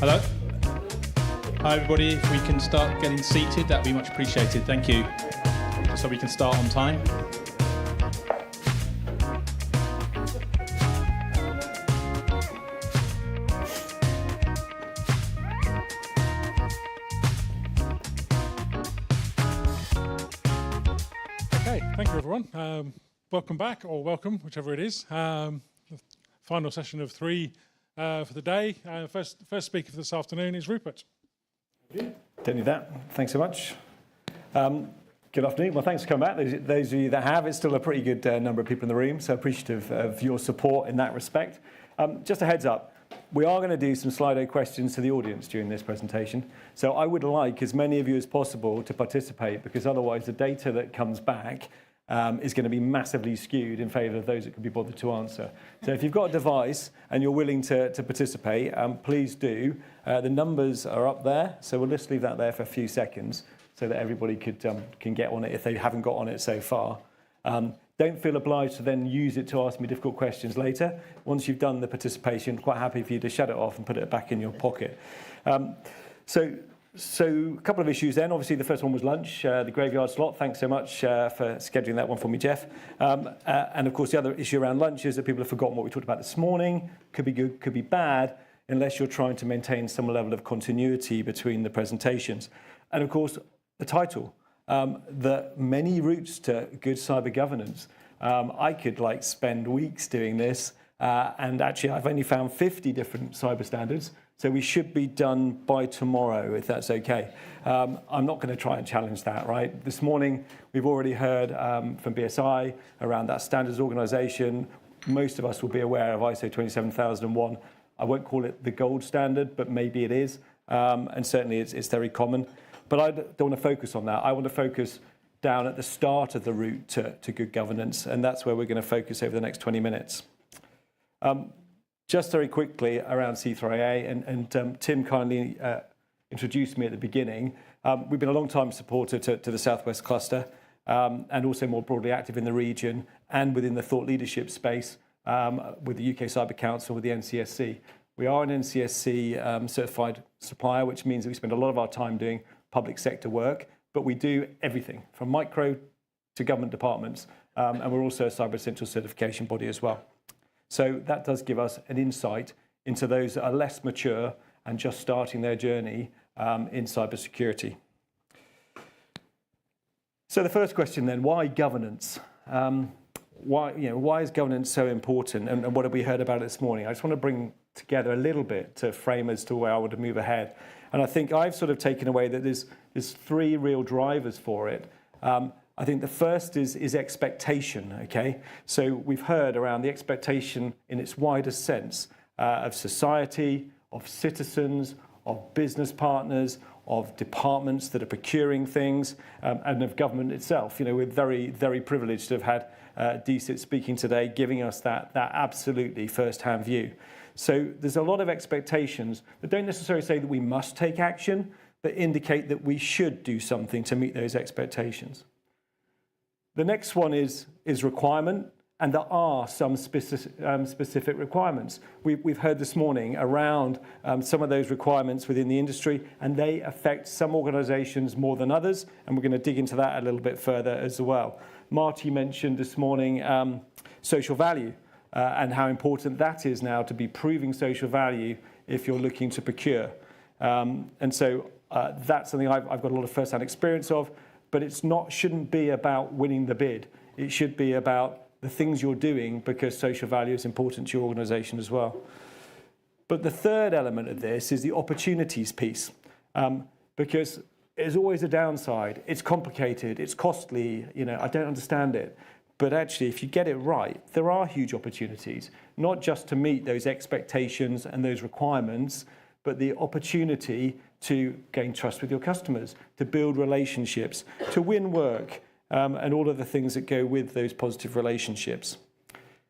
Hello. Hi everybody, if we can start getting seated, that'd be much appreciated. Thank you. Just so we can start on time. Okay, thank you everyone. Welcome back, or welcome, whichever it is. The final session of 3 for the day. First speaker for this afternoon is Rupert. Don't need that. Thanks so much. Good afternoon. Well, thanks for coming back. Those of you that have, it's still a pretty good number of people in the room, so appreciative of your support in that respect. Just a heads up, we are going to do some Slido questions to the audience during this presentation. So I would like as many of you as possible to participate, because otherwise the data that comes back is going to be massively skewed in favour of those that could be bothered to answer. So if you've got a device and you're willing to participate, please do. The numbers are up there, so we'll just leave that there for a few seconds so that everybody can get on it if they haven't got on it so far. Don't feel obliged to then use it to ask me difficult questions later. Once you've done the participation, quite happy for you to shut it off and put it back in your pocket. So a couple of issues then. Obviously, the first one was lunch, the graveyard slot. Thanks so much for scheduling that one for me, Jeff. And of course, the other issue around lunch is that people have forgotten what we talked about this morning. Could be good, could be bad, unless you're trying to maintain some level of continuity between the presentations. And of course, the title, the many routes to good cyber governance. I could spend weeks doing this, and actually I've only found 50 different cyber standards. So we should be done by tomorrow, if that's okay. I'm not going to try and challenge that, right? This morning, we've already heard from BSI around that standards organisation. Most of us will be aware of ISO 27001. I won't call it the gold standard, but maybe it is. And certainly it's very common. But I don't want to focus on that. I want to focus down at the start of the route to good governance. And that's where we're going to focus over the next 20 minutes. Just very quickly around C3IA, and Tim kindly introduced me at the beginning. We've been a long-time supporter to the Southwest Cluster, and also more broadly active in the region and within the thought leadership space with the UK Cyber Council, with the NCSC. We are an NCSC certified supplier, which means that we spend a lot of our time doing public sector work, but we do everything from micro to government departments, and we're also a Cyber Essentials certification body as well. So that does give us an insight into those that are less mature and just starting their journey in cybersecurity. So the first question then, why governance? Why is governance so important, and what have we heard about it this morning? I just want to bring together a little bit to frame as to where I want to move ahead. And I think I've sort of taken away that there's 3 real drivers for it. I think the first is expectation, okay? So we've heard around the expectation in its widest sense of society, of citizens, of business partners, of departments that are procuring things, and of government itself. You know, we're very, very privileged to have had DSIT speaking today, giving us that absolutely first-hand view. So there's a lot of expectations that don't necessarily say that we must take action, but indicate that we should do something to meet those expectations. The next one is requirement, and there are some specific requirements. We've heard this morning around some of those requirements within the industry, and they affect some organisations more than others, and we're going to dig into that a little bit further as well. Marty mentioned this morning social value, and how important that is now to be proving social value if you're looking to procure. And so that's something I've got a lot of first-hand experience of, but shouldn't be about winning the bid. It should be about the things you're doing because social value is important to your organisation as well. But the third element of this is the opportunities piece, because there's always a downside. It's complicated, it's costly, I don't understand it. But actually, if you get it right, there are huge opportunities, not just to meet those expectations and those requirements, but the opportunity to gain trust with your customers, to build relationships, to win work, and all of the things that go with those positive relationships.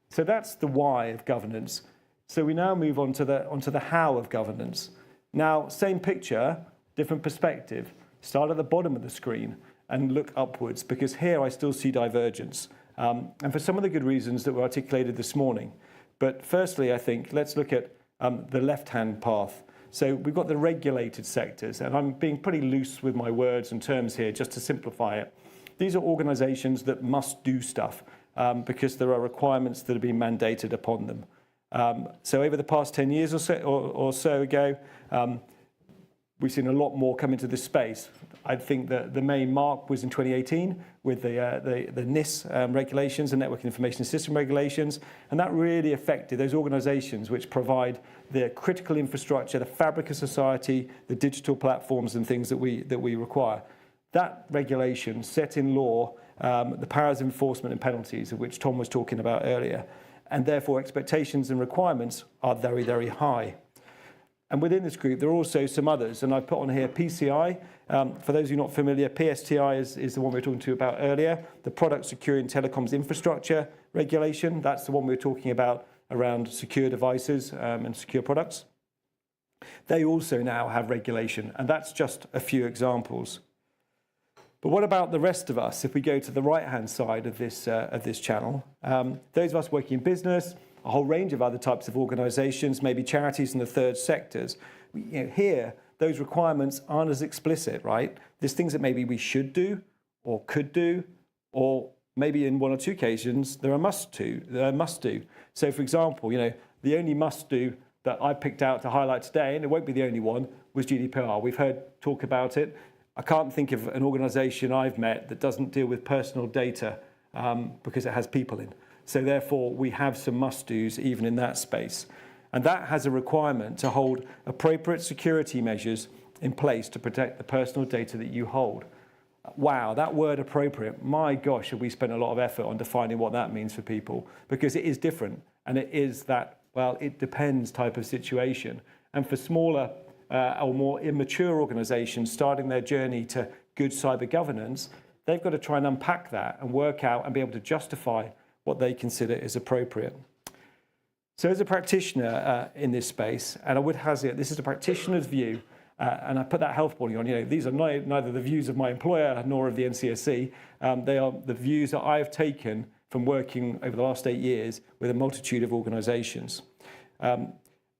So that's the why of governance. So we now move on to the how of governance. Now, same picture, different perspective. Start at the bottom of the screen and look upwards, because here I still see divergence. And for some of the good reasons that were articulated this morning. But firstly, I think, let's look at the left-hand path. So we've got the regulated sectors, and I'm being pretty loose with my words and terms here just to simplify it. These are organisations that must do stuff because there are requirements that are being mandated upon them. So over the past 10 years or so ago, we've seen a lot more come into this space. I think that the main mark was in 2018 with the NIS regulations, the Network Information System regulations, and that really affected those organisations which provide the critical infrastructure, the fabric of society, the digital platforms and things that we require. That regulation set in law the powers of enforcement and penalties, of which Tom was talking about earlier, and therefore expectations and requirements are very, very high. And within this group, there are also some others, and I've put on here PCI. For those who are not familiar, PSTI is the one we were talking to about earlier, the Product Security and Telecoms Infrastructure Regulation. That's the one we were talking about around secure devices and secure products. They also now have regulation, and that's just a few examples. But what about the rest of us? If we go to the right-hand side of this channel, those of us working in business, a whole range of other types of organisations, maybe charities in the third sectors. Here, those requirements aren't as explicit, right? There's things that maybe we should do or could do, or maybe in one or two occasions, there are must do. So for example, the only must do that I picked out to highlight today, and it won't be the only one, was GDPR. We've heard talk about it. I can't think of an organisation I've met that doesn't deal with personal data because it has people in. So therefore, we have some must-dos even in that space. And that has a requirement to hold appropriate security measures in place to protect the personal data that you hold. Wow, that word appropriate, my gosh, have we spent a lot of effort on defining what that means for people, because it is different, and it is that, well, it depends type of situation. And for smaller or more immature organisations starting their journey to good cyber governance, they've got to try and unpack that and work out and be able to justify what they consider is appropriate. So as a practitioner in this space, and I would hazard, this is a practitioner's view, and I put that health warning on, these are neither the views of my employer nor of the NCSC, they are the views that I have taken from working over the last 8 years with a multitude of organisations. And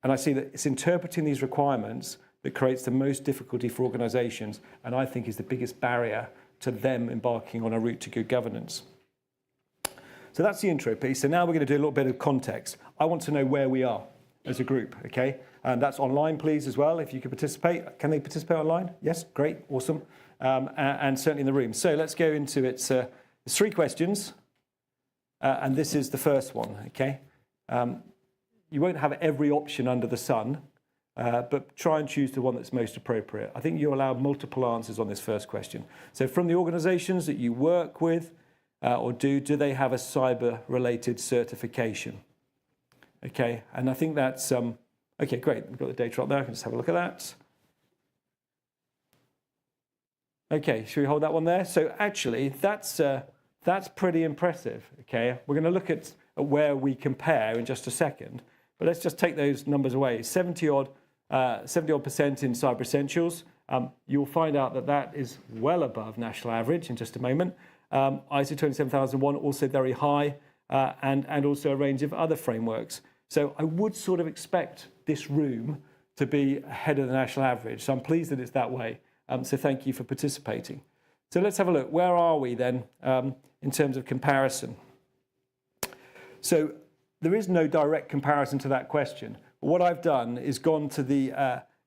I see that it's interpreting these requirements that creates the most difficulty for organisations, and I think is the biggest barrier to them embarking on a route to good governance. So that's the intro piece. So now we're going to do a little bit of context. I want to know where we are as a group, okay? And that's online, please, as well, if you could participate. Can they participate online? Yes, great, awesome. And certainly in the room. So let's go into it. There's 3 questions, and this is the first one, okay? You won't have every option under the sun, but try and choose the one that's most appropriate. I think you'll allow multiple answers on this first question. So from the organisations that you work with, or do they have a cyber-related certification? Okay, and I think that's, okay, great. We've got the data up there. I can just have a look at that. Okay, should we hold that one there? So actually, that's pretty impressive, okay? We're going to look at where we compare in just a second, but let's just take those numbers away. 70-odd % in Cyber Essentials. You'll find out that is well above national average in just a moment. ISO 27001 also very high, and also a range of other frameworks. So I would sort of expect this room to be ahead of the national average. So I'm pleased that it's that way. So thank you for participating. So let's have a look. Where are we then in terms of comparison? So there is no direct comparison to that question. But what I've done is gone to the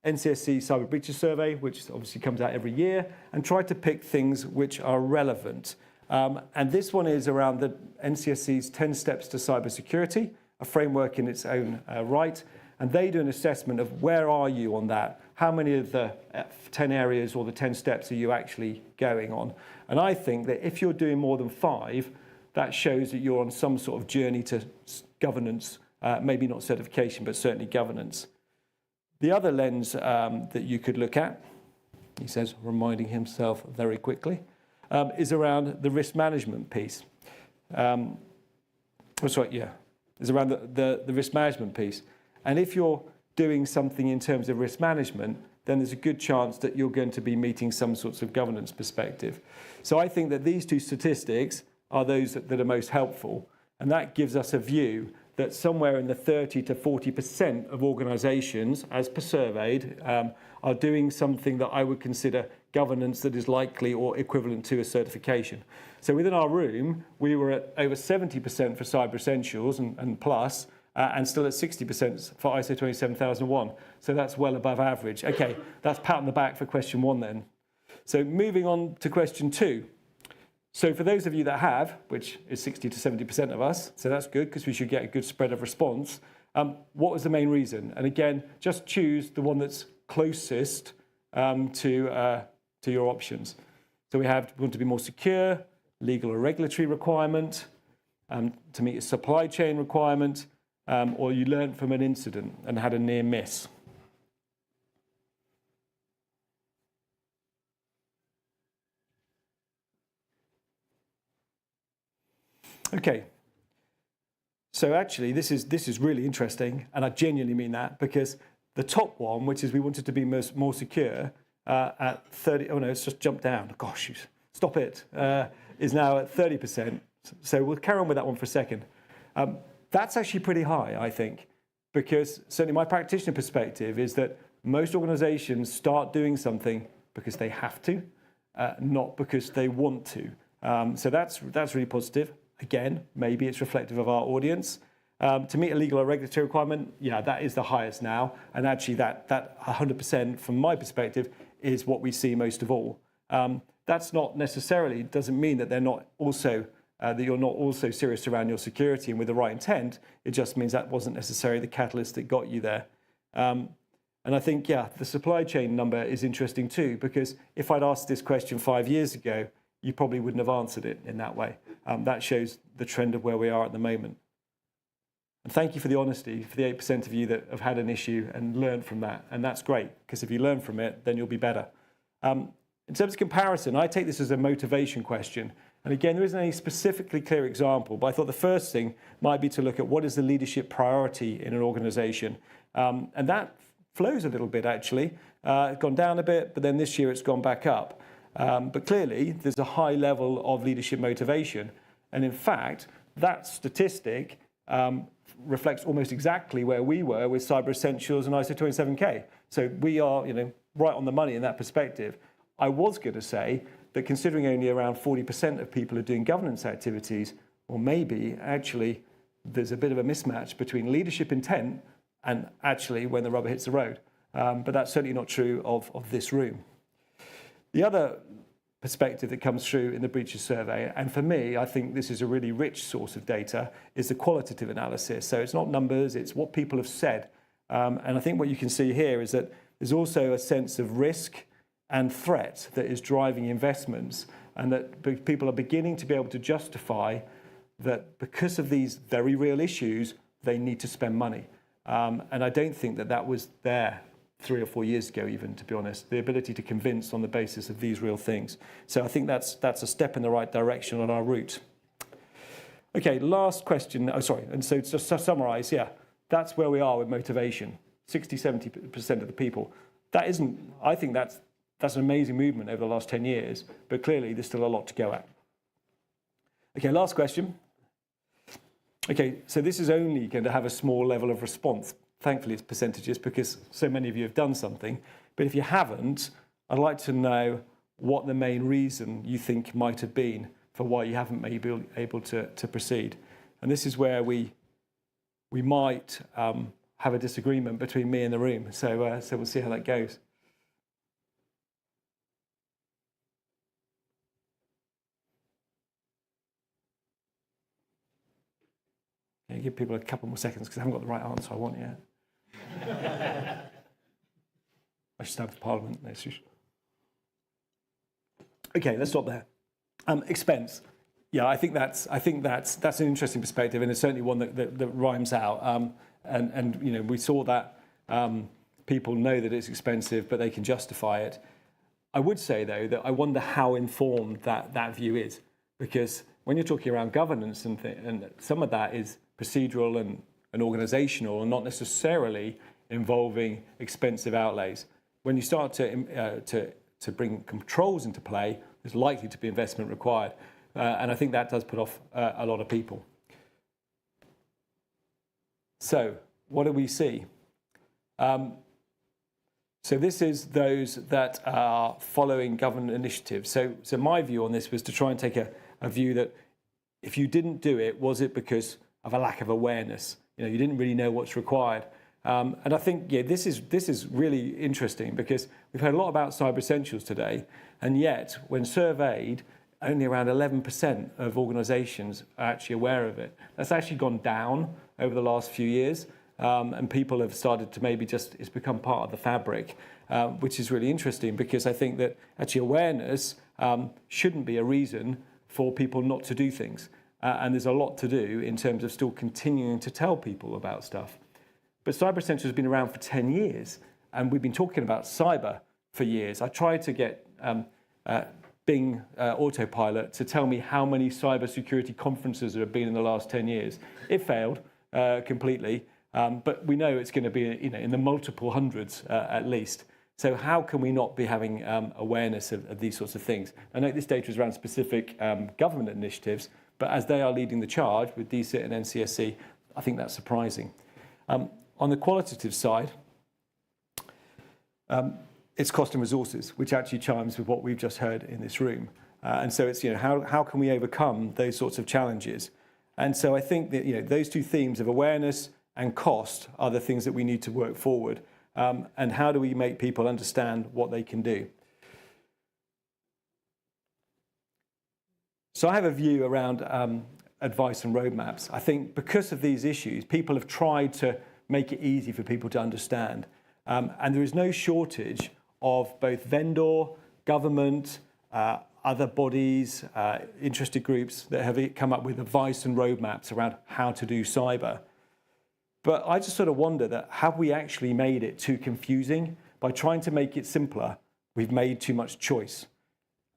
NCSC Cyber Breaches Survey, which obviously comes out every year, and tried to pick things which are relevant. And this one is around the NCSC's 10 Steps to Cybersecurity, a framework in its own right. And they do an assessment of where are you on that? How many of the 10 areas or the 10 steps are you actually going on? And I think that if you're doing more than 5, that shows that you're on some sort of journey to governance, maybe not certification, but certainly governance. The other lens that you could look at, he says, reminding himself very quickly, is around the risk management piece. Is around the risk management piece. And if you're doing something in terms of risk management, then there's a good chance that you're going to be meeting some sorts of governance perspective. So I think that these 2 statistics are those that are most helpful. And that gives us a view that somewhere in the 30 to 40% of organisations, as per surveyed, are doing something that I would consider governance that is likely or equivalent to a certification. So within our room, we were at over 70% for Cyber Essentials and plus, and still at 60% for ISO 27001. So that's well above average. Okay, that's pat on the back for question 1 then. So moving on to question 2. So for those of you that have, which is 60 to 70% of us, so that's good because we should get a good spread of response. What was the main reason? And again, just choose the one that's closest to your options. So we want to be more secure, legal or regulatory requirement, to meet a supply chain requirement, or you learned from an incident and had a near miss. Okay, so actually this is really interesting, and I genuinely mean that, because the top one, which is we wanted to be more secure, at 30, oh no, it's just jumped down. Gosh, stop it, is now at 30%. So we'll carry on with that one for a second. That's actually pretty high, I think, because certainly my practitioner perspective is that most organizations start doing something because they have to, not because they want to. So that's really positive. Again, maybe it's reflective of our audience. To meet a legal or regulatory requirement, yeah, that is the highest now. And actually that 100% from my perspective is what we see most of all. That's not necessarily, doesn't mean that they're not also, that you're not also serious around your security and with the right intent. It just means that wasn't necessarily the catalyst that got you there. And I think, yeah, the supply chain number is interesting too, because if I'd asked this question 5 years ago, you probably wouldn't have answered it in that way. That shows the trend of where we are at the moment. And thank you for the honesty, for the 8% of you that have had an issue and learned from that. And that's great, because if you learn from it, then you'll be better. In terms of comparison, I take this as a motivation question. And again, there isn't any specifically clear example, but I thought the first thing might be to look at what is the leadership priority in an organization. And that flows a little bit, actually. It's gone down a bit, but then this year it's gone back up. But clearly, there's a high level of leadership motivation. And in fact, that statistic reflects almost exactly where we were with Cyber Essentials and ISO 27K. So we are, right on the money in that perspective. I was going to say that considering only around 40% of people are doing governance activities, or maybe actually there's a bit of a mismatch between leadership intent and actually when the rubber hits the road. But that's certainly not true of this room. The other perspective that comes through in the breaches survey, and for me, I think this is a really rich source of data, is the qualitative analysis. So it's not numbers, it's what people have said. And I think what you can see here is that there's also a sense of risk and threat that is driving investments, and that people are beginning to be able to justify that because of these very real issues, they need to spend money. And I don't think that was there 3 or 4 years ago, even, to be honest, the ability to convince on the basis of these real things. So I think that's a step in the right direction on our route. Okay, last question. Oh, sorry. And so just to summarize, yeah, that's where we are with motivation. 60, 70% of the people. That isn't, I think that's an amazing movement over the last 10 years, but clearly there's still a lot to go at. Okay, last question. Okay, so this is only going to have a small level of response. Thankfully, it's percentages because so many of you have done something. But if you haven't, I'd like to know what the main reason you think might have been for why you haven't maybe able to proceed. And this is where we might have a disagreement between me and the room. So we'll see how that goes. Yeah, give people a couple more seconds because I haven't got the right answer I want yet. I should stand for Parliament. No, okay, let's stop there. Expense. Yeah, I think that's an interesting perspective, and it's certainly one that rhymes out. And we saw that people know that it's expensive, but they can justify it. I would say though that I wonder how informed that view is, because when you're talking around governance and some of that is procedural and organisational, and not necessarily involving expensive outlays. When you start to bring controls into play, there's likely to be investment required, and I think that does put off a lot of people. So what do we see? So this is those that are following government initiatives. So my view on this was to try and take a view that if you didn't do it, was it because of a lack of awareness? You didn't really know what's required. And I think this is really interesting because we've heard a lot about cyber essentials today, and yet when surveyed, only around 11% of organisations are actually aware of it. That's actually gone down over the last few years, and people have started to maybe it's become part of the fabric, which is really interesting because I think that actually awareness shouldn't be a reason for people not to do things. And there's a lot to do in terms of still continuing to tell people about stuff. But Cyber Essentials has been around for 10 years, and we've been talking about cyber for years. I tried to get Bing Autopilot to tell me how many cybersecurity conferences there have been in the last 10 years. It failed completely, but we know it's going to be in the multiple hundreds at least. So how can we not be having awareness of these sorts of things? I know this data is around specific government initiatives, but as they are leading the charge with DCIT and NCSC, I think that's surprising. On the qualitative side, it's cost and resources, which actually chimes with what we've just heard in this room. And so it's, how can we overcome those sorts of challenges? And so I think that, those two themes of awareness and cost are the things that we need to work forward. And how do we make people understand what they can do? So I have a view around advice and roadmaps. I think because of these issues, people have tried to make it easy for people to understand. And there is no shortage of both vendor, government, other bodies, interested groups that have come up with advice and roadmaps around how to do cyber. But I just sort of wonder that have we actually made it too confusing? By trying to make it simpler, we've made too much choice.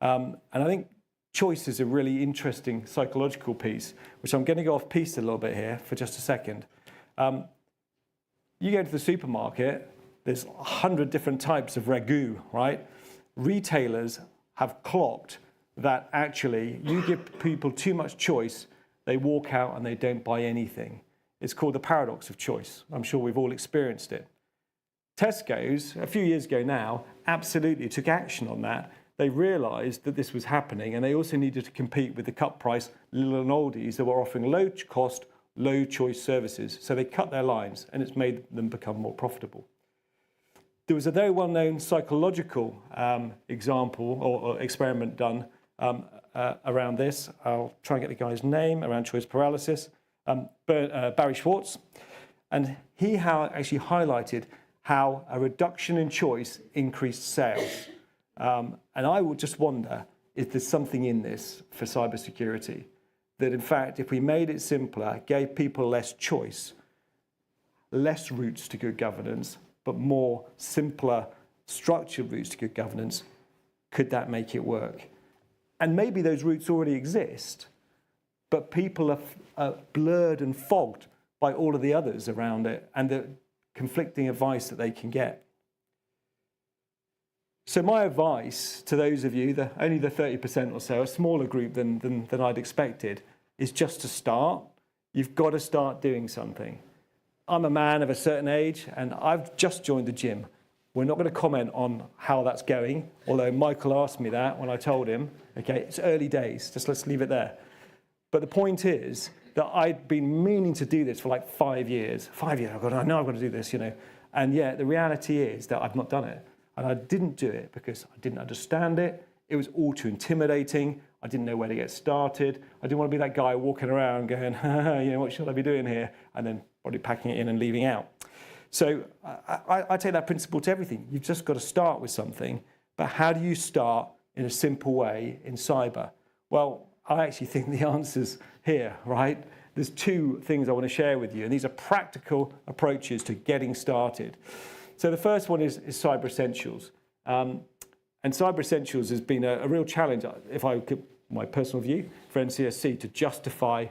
And I think choice is a really interesting psychological piece, which I'm going to go off piece a little bit here for just a second. You go to the supermarket, there's 100 different types of ragu, right? Retailers have clocked that actually you give people too much choice, they walk out and they don't buy anything. It's called the paradox of choice. I'm sure we've all experienced it. Tesco's, a few years ago now, absolutely took action on that. They realised that this was happening, and they also needed to compete with the cut price Lidl and Aldi's that were offering low cost, low choice services. So they cut their lines, and it's made them become more profitable. There was a very well-known psychological example or experiment done around this. I'll try and get the guy's name around choice paralysis. Barry Schwartz, and he actually highlighted how a reduction in choice increased sales. And I would just wonder if there's something in this for cybersecurity, that in fact, if we made it simpler, gave people less choice, less routes to good governance, but more simpler structured routes to good governance, could that make it work? And maybe those routes already exist, but people are blurred and fogged by all of the others around it and the conflicting advice that they can get. So my advice to those of you, only the 30% or so, a smaller group than I'd expected, is just to start. You've got to start doing something. I'm a man of a certain age, and I've just joined the gym. We're not going to comment on how that's going, although Michael asked me that when I told him. Okay, it's early days, just let's leave it there. But the point is that I'd been meaning to do this for like 5 years. 5 years, I know I've got to do this, And yet the reality is that I've not done it. And I didn't do it because I didn't understand it. It was all too intimidating. I didn't know where to get started. I didn't want to be that guy walking around going, what should I be doing here? And then probably packing it in and leaving out. So I take that principle to everything. You've just got to start with something. But how do you start in a simple way in cyber? Well, I actually think the answer's here, right? There's two things I want to share with you, and these are practical approaches to getting started. So the first one is Cyber Essentials. And Cyber Essentials has been a real challenge, if I could, my personal view, for NCSC to justify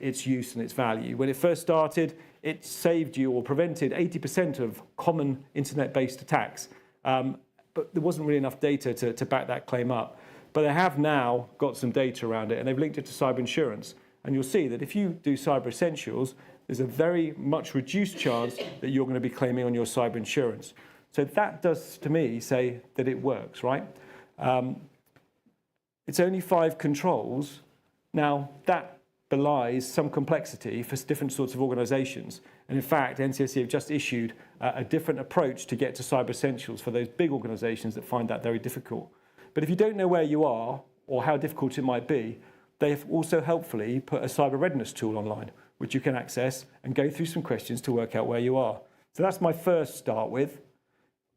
its use and its value. When it first started, it saved you or prevented 80% of common internet-based attacks. But there wasn't really enough data to back that claim up. But they have now got some data around it, and they've linked it to cyber insurance. And you'll see that if you do Cyber Essentials, there's a very much reduced chance that you're going to be claiming on your cyber insurance. So that does, to me, say that it works, right? It's only 5 controls. Now, that belies some complexity for different sorts of organisations. And in fact, NCSC have just issued a different approach to get to Cyber Essentials for those big organisations that find that very difficult. But if you don't know where you are or how difficult it might be, they've also helpfully put a cyber readiness tool online, which you can access and go through some questions to work out where you are. So that's my first start with.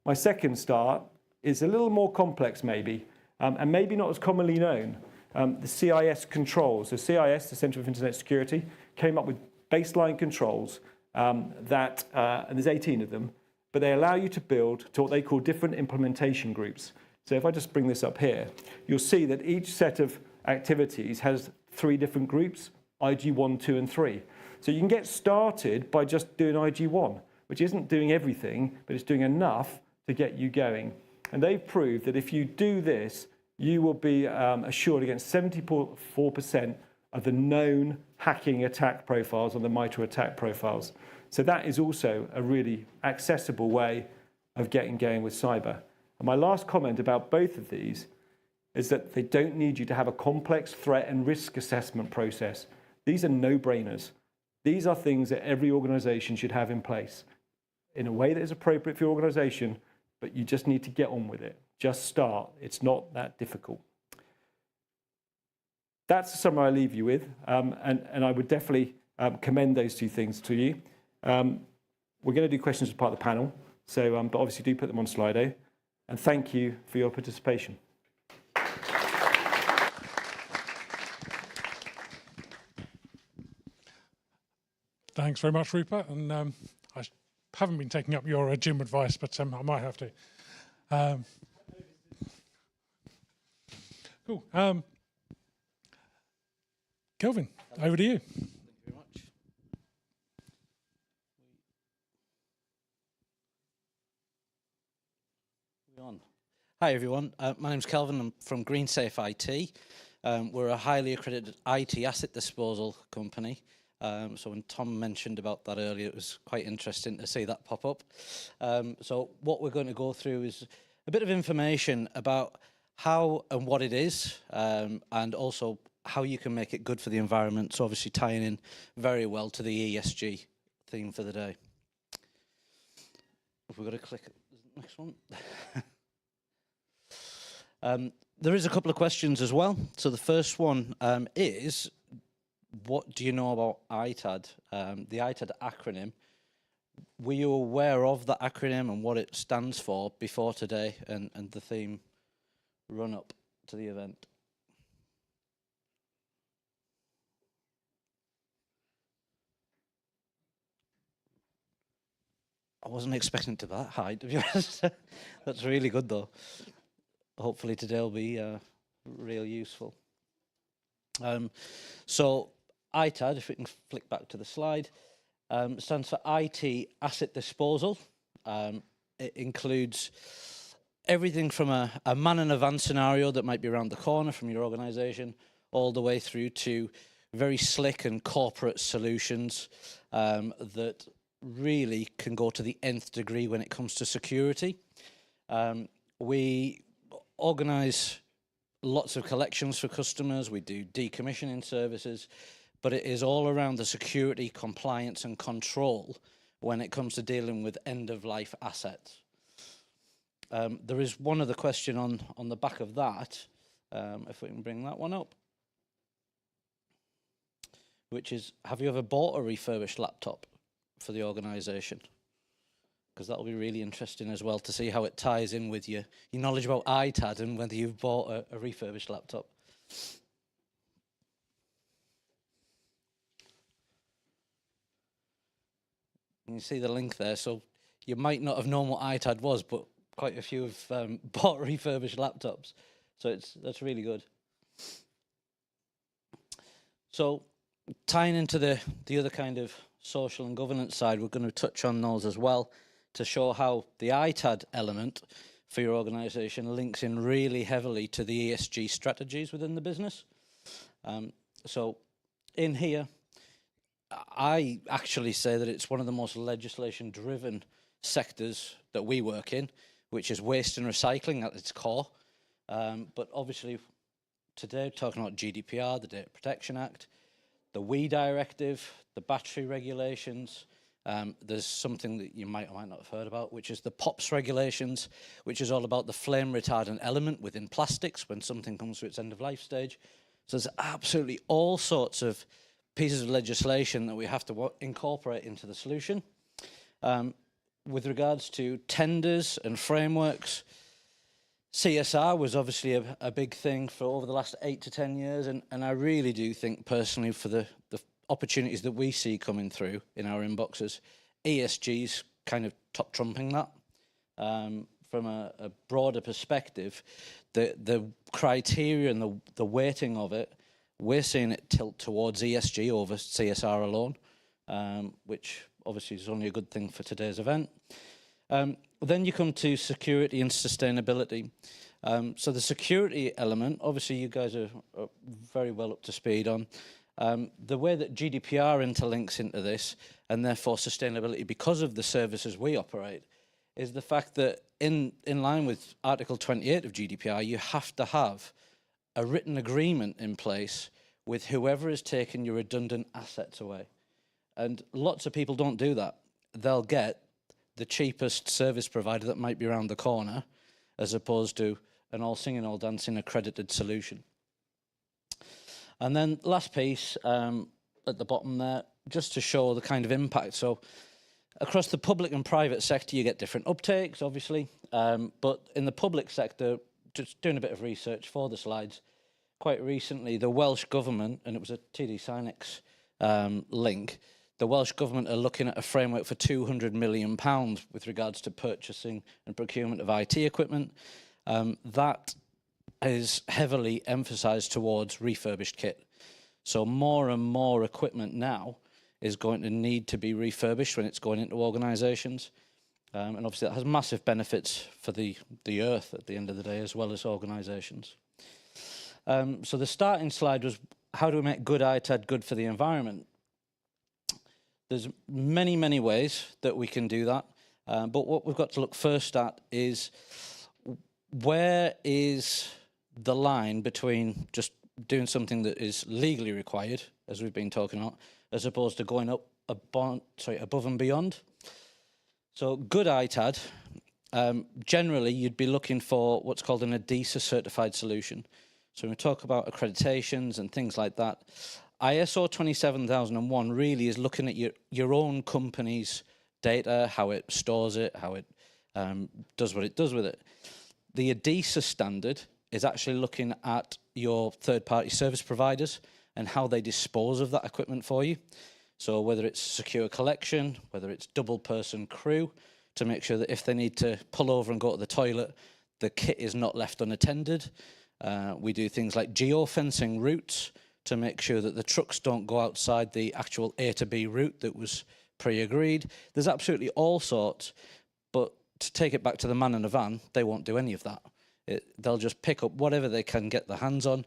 My second start is a little more complex maybe, and maybe not as commonly known. The CIS controls. So CIS, the Centre for Internet Security, came up with baseline controls and there's 18 of them, but they allow you to build to what they call different implementation groups. So if I just bring this up here, you'll see that each set of activities has 3 different groups, IG 1, 2, and 3. So you can get started by just doing IG 1, which isn't doing everything, but it's doing enough to get you going. And they've proved that if you do this, you will be assured against 74% of the known hacking attack profiles on the MITRE attack profiles. So that is also a really accessible way of getting going with cyber. And my last comment about both of these is that they don't need you to have a complex threat and risk assessment process. These are no-brainers. These are things that every organization should have in place in a way that is appropriate for your organization, but you just need to get on with it. Just start. It's not that difficult. That's the summary I leave you with, and I would definitely commend those 2 things to you. We're going to do questions as part of the panel, so but obviously do put them on Slido, and thank you for your participation. Thanks very much, Rupert. And I haven't been taking up your gym advice, but I might have to. Cool. Kelvin, over to you. Thank you very much. We're on. Hi, everyone. My name's Kelvin. I'm from Greensafe IT. We're a highly accredited IT asset disposal company. So when Tom mentioned about that earlier, it was quite interesting to see that pop up. So what we're going to go through is a bit of information about how and what it is, and also how you can make it good for the environment. So obviously tying in very well to the ESG theme for the day. If we've got to click the next one. There is a couple of questions as well. So the first one is, what do you know about ITAD? The ITAD acronym. Were you aware of the acronym and what it stands for before today and the theme run up to the event? I wasn't expecting it to be that high, to be honest. That's really good, though. Hopefully today will be real useful. So ITAD, if we can flick back to the slide, stands for IT Asset Disposal. It includes everything from a man in a van scenario that might be around the corner from your organisation, all the way through to very slick and corporate solutions that really can go to the nth degree when it comes to security. We organise lots of collections for customers. We do decommissioning services, but it is all around the security, compliance and control when it comes to dealing with end-of-life assets. There is one other question on the back of that, if we can bring that one up, which is, have you ever bought a refurbished laptop for the organisation? Because that'll be really interesting as well to see how it ties in with your knowledge about ITAD and whether you've bought a refurbished laptop. And you see the link there, so you might not have known what ITAD was, but quite a few have bought refurbished laptops. So that's really good. So tying into the other kind of social and governance side, we're going to touch on those as well to show how the ITAD element for your organisation links in really heavily to the ESG strategies within the business. So in here, I actually say that it's one of the most legislation-driven sectors that we work in, which is waste and recycling at its core. But obviously, today, talking about GDPR, the Data Protection Act, the WE Directive, the battery regulations, there's something that you might or might not have heard about, which is the POPs regulations, which is all about the flame retardant element within plastics when something comes to its end of life stage. So there's absolutely all sorts of pieces of legislation that we have to incorporate into the solution. With regards to tenders and frameworks, CSR was obviously a big thing for over the last 8 to 10 years, and I really do think personally for the opportunities that we see coming through in our inboxes, ESG's kind of top trumping that. From a broader perspective, the criteria and the weighting of it, we're seeing it tilt towards ESG over CSR alone, which obviously is only a good thing for today's event. Then you come to security and sustainability. So the security element, obviously you guys are very well up to speed on. The way that GDPR interlinks into this, and therefore sustainability because of the services we operate, is the fact that in line with Article 28 of GDPR, you have to have a written agreement in place with whoever is taking your redundant assets away. And lots of people don't do that. They'll get the cheapest service provider that might be around the corner, as opposed to an all singing, all dancing accredited solution. And then last piece at the bottom there, just to show the kind of impact. So across the public and private sector, you get different uptakes, obviously. But in the public sector, just doing a bit of research for the slides, quite recently, the Welsh Government, and it was a TD Synex link, the Welsh Government are looking at a framework for £200 million with regards to purchasing and procurement of IT equipment. That is heavily emphasised towards refurbished kit. So more and more equipment now is going to need to be refurbished when it's going into organisations. And obviously that has massive benefits for the earth at the end of the day, as well as organisations. So the starting slide was, how do we make good ITAD good for the environment? There's many, many ways that we can do that. But what we've got to look first at is, where is the line between just doing something that is legally required, as we've been talking about, as opposed to going up above and beyond? So good ITAD, generally you'd be looking for what's called an ADISA certified solution. So when we talk about accreditations and things like that, ISO 27001 really is looking at your own company's data, how it stores it, how it does what it does with it. The ADISA standard is actually looking at your third-party service providers and how they dispose of that equipment for you. So whether it's secure collection, whether it's double-person crew, to make sure that if they need to pull over and go to the toilet, the kit is not left unattended. We do things like geofencing routes to make sure that the trucks don't go outside the actual A to B route that was pre-agreed. There's absolutely all sorts, but to take it back to the man in a van, they won't do any of that. They'll just pick up whatever they can get their hands on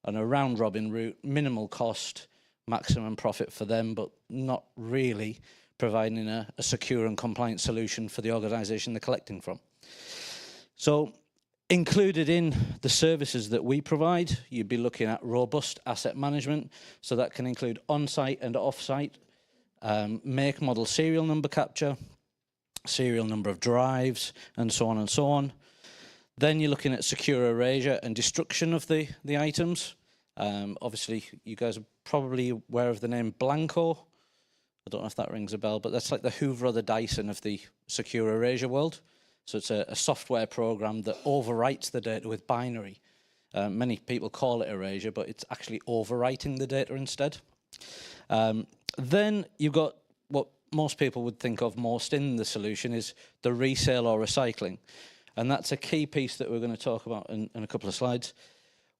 a round-robin route, minimal cost, maximum profit for them, but not really providing a secure and compliant solution for the organisation they're collecting from. So included in the services that we provide, you'd be looking at robust asset management. So that can include on-site and off-site, make, model, serial number capture, serial number of drives, and so on and so on. Then you're looking at secure erasure and destruction of the items. Obviously, you guys are probably aware of the name Blanco. I don't know if that rings a bell, but that's like the Hoover or the Dyson of the secure erasure world. So it's a software program that overwrites the data with binary. Many people call it erasure, but it's actually overwriting the data instead. Then you've got what most people would think of most in the solution is the resale or recycling. And that's a key piece that we're going to talk about in a couple of slides,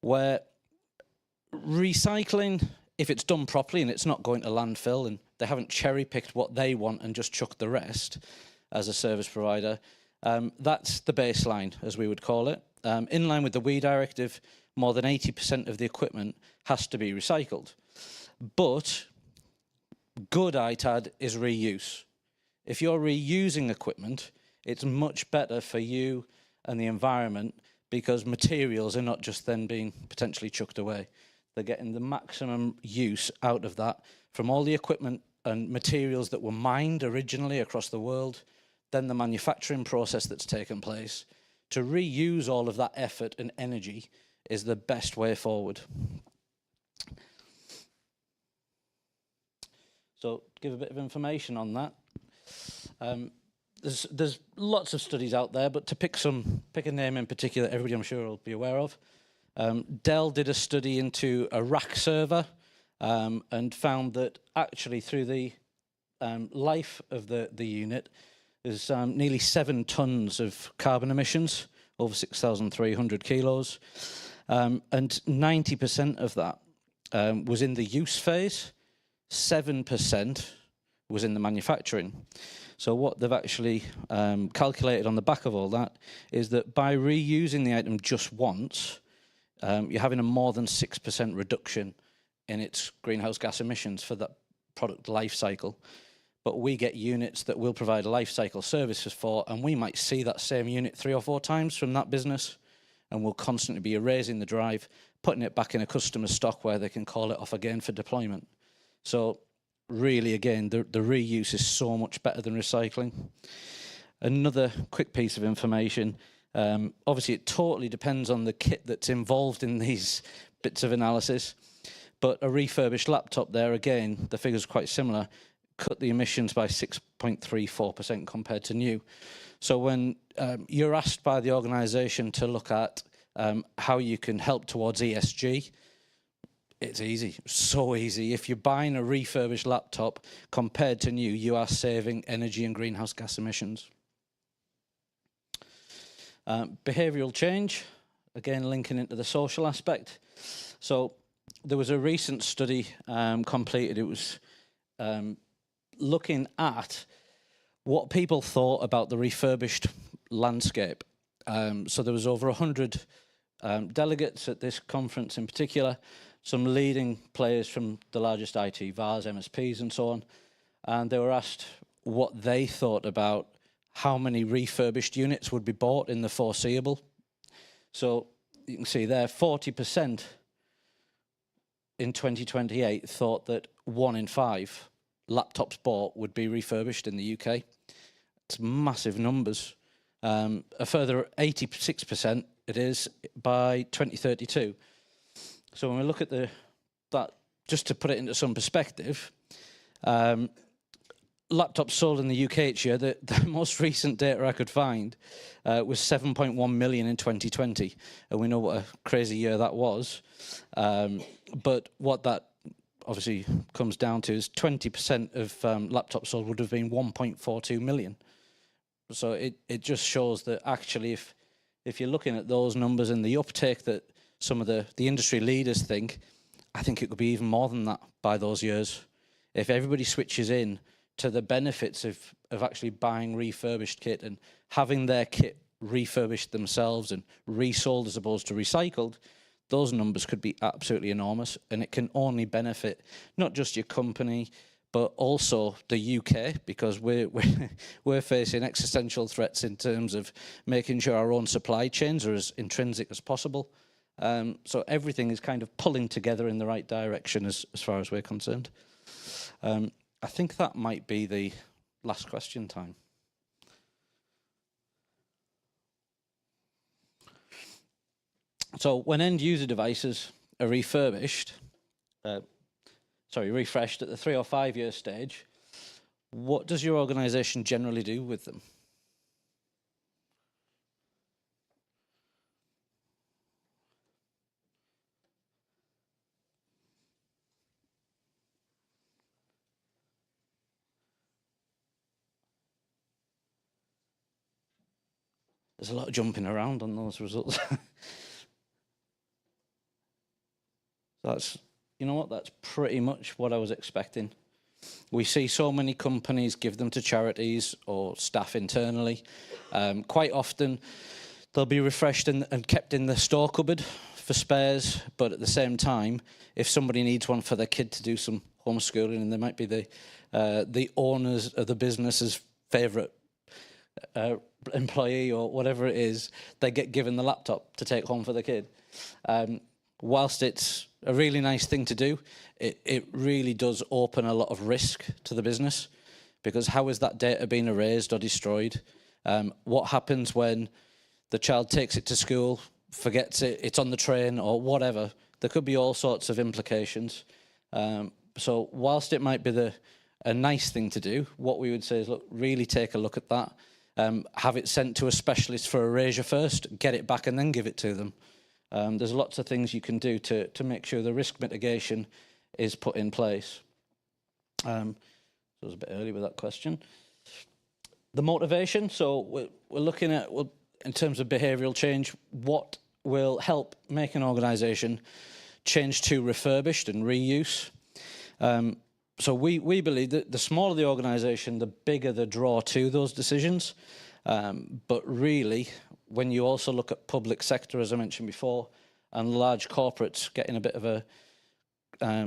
where recycling, if it's done properly and it's not going to landfill and they haven't cherry-picked what they want and just chucked the rest as a service provider, that's the baseline, as we would call it. In line with the WE Directive, more than 80% of the equipment has to be recycled. But good ITAD is reuse. If you're reusing equipment, it's much better for you and the environment because materials are not just then being potentially chucked away. They're getting the maximum use out of that from all the equipment and materials that were mined originally across the world, then the manufacturing process that's taken place. To reuse all of that effort and energy is the best way forward. So give a bit of information on that. There's lots of studies out there, but to pick a name in particular, everybody I'm sure will be aware of. Dell did a study into a rack server and found that actually through the life of the unit, there's nearly 7 tons of carbon emissions, over 6,300 kilos, and 90% of that was in the use phase, 7% was in the manufacturing. So what they've actually calculated on the back of all that is that by reusing the item just once, you're having a more than 6% reduction in its greenhouse gas emissions for that product life cycle. But we get units that we'll provide life cycle services for, and we might see that same unit 3 or 4 times from that business, and we'll constantly be erasing the drive, putting it back in a customer's stock where they can call it off again for deployment. So really, again, the reuse is so much better than recycling. Another quick piece of information, obviously it totally depends on the kit that's involved in these bits of analysis, but a refurbished laptop there, again, the figure's quite similar, cut the emissions by 6.34% compared to new. So when you're asked by the organisation to look at how you can help towards ESG, it's easy, so easy. If you're buying a refurbished laptop compared to new, you are saving energy and greenhouse gas emissions. Behavioural change, again linking into the social aspect. So there was a recent study completed. It was looking at what people thought about the refurbished landscape. So there was over 100 delegates at this conference in particular, some leading players from the largest IT VARs, MSPs and so on, and they were asked what they thought about how many refurbished units would be bought in the foreseeable. So you can see there 40% in 2028 thought that 1 in 5 laptops bought would be refurbished in the UK. It's massive numbers. A further 86% it is by 2032. So when we look at that, just to put it into some perspective, laptops sold in the UK each year, the most recent data I could find was 7.1 million in 2020. And we know what a crazy year that was. But what that obviously comes down to is 20% of laptops sold would have been 1.42 million. So it just shows that actually if you're looking at those numbers and the uptake that some of the industry leaders think, I think it could be even more than that by those years. If everybody switches in to the benefits of actually buying refurbished kit and having their kit refurbished themselves and resold as opposed to recycled, those numbers could be absolutely enormous, and it can only benefit not just your company, but also the UK, because we're facing existential threats in terms of making sure our own supply chains are as intrinsic as possible. So everything is kind of pulling together in the right direction as far as we're concerned. I think that might be the last question time. So when end user devices are refreshed at the 3 or 5 year stage, what does your organisation generally do with them? There's a lot of jumping around on those results. That's, you know what, that's pretty much what I was expecting. We see so many companies give them to charities or staff internally. Quite often they'll be refreshed and kept in the store cupboard for spares, but at the same time, if somebody needs one for their kid to do some homeschooling, and they might be the owners of the business's favourite employee or whatever it is, they get given the laptop to take home for the kid. Whilst it's a really nice thing to do, it really does open a lot of risk to the business, because how is that data being erased or destroyed? What happens when the child takes it to school, forgets it, it's on the train or whatever? There could be all sorts of implications. So whilst it might be a nice thing to do, what we would say is, look, really take a look at that. Have it sent to a specialist for erasure first, get it back and then give it to them. There's lots of things you can do to make sure the risk mitigation is put in place. So I was a bit early with that question. The motivation, so we're looking at, well, in terms of behavioural change, what will help make an organisation change to refurbished and reuse. So we believe that the smaller the organisation, the bigger the draw to those decisions. But really, when you also look at public sector, as I mentioned before, and large corporates getting a bit of a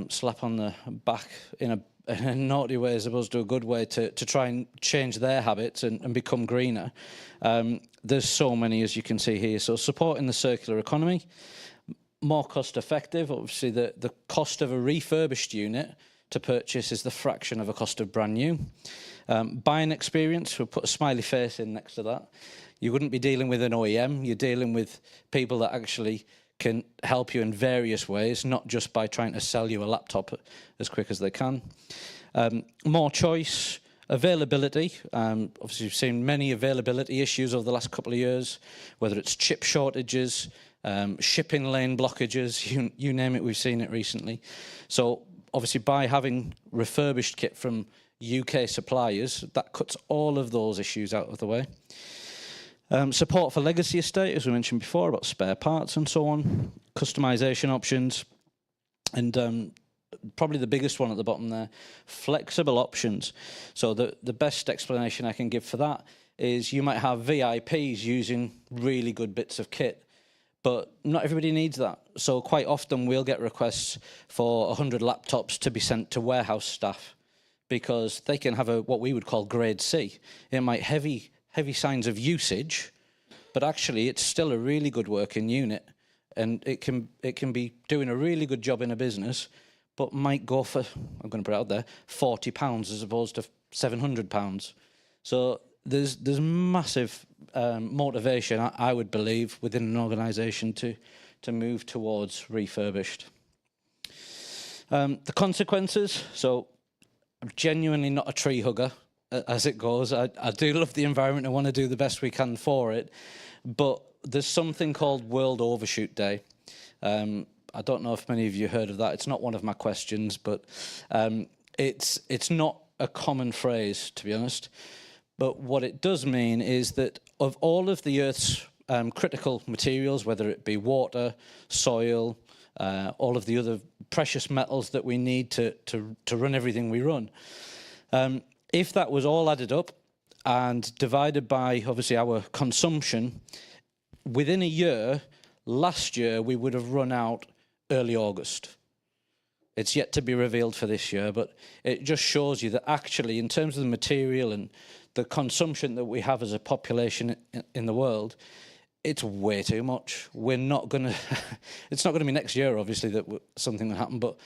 slap on the back in a naughty way as opposed to a good way to try and change their habits and become greener, there's so many, as you can see here. So supporting the circular economy, more cost effective. Obviously, the cost of a refurbished unit to purchase is the fraction of a cost of brand new. Buying experience, we'll put a smiley face in next to that. You wouldn't be dealing with an OEM, you're dealing with people that actually can help you in various ways, not just by trying to sell you a laptop as quick as they can. More choice, availability. Obviously, we've seen many availability issues over the last couple of years, whether it's chip shortages, shipping lane blockages, you name it, we've seen it recently. So obviously, by having refurbished kit from UK suppliers, that cuts all of those issues out of the way. Support for legacy estate, as we mentioned before, about spare parts and so on. Customization options. And probably the biggest one at the bottom there, flexible options. So the best explanation I can give for that is you might have VIPs using really good bits of kit, but not everybody needs that. So quite often we'll get requests for 100 laptops to be sent to warehouse staff because they can have what we would call grade C. It might heavy signs of usage, but actually it's still a really good working unit, and it can be doing a really good job in a business, but might go for, I'm going to put it out there, £40 as opposed to £700. So there's massive motivation, I would believe, within an organisation to move towards refurbished. The consequences, so I'm genuinely not a tree hugger as it goes. I do love the environment and want to do the best we can for it, but there's something called World Overshoot Day. I don't know if many of you heard of that. It's not one of my questions, but it's not a common phrase, to be honest. But what it does mean is that of all of the Earth's critical materials, whether it be water, soil, all of the other precious metals that we need to run everything we run, if that was all added up and divided by, obviously, our consumption, within a year, last year, we would have run out early August. It's yet to be revealed for this year, but it just shows you that actually, in terms of the material and the consumption that we have as a population in the world, it's way too much. We're not going to, it's not going to be next year, obviously, that something will happen, but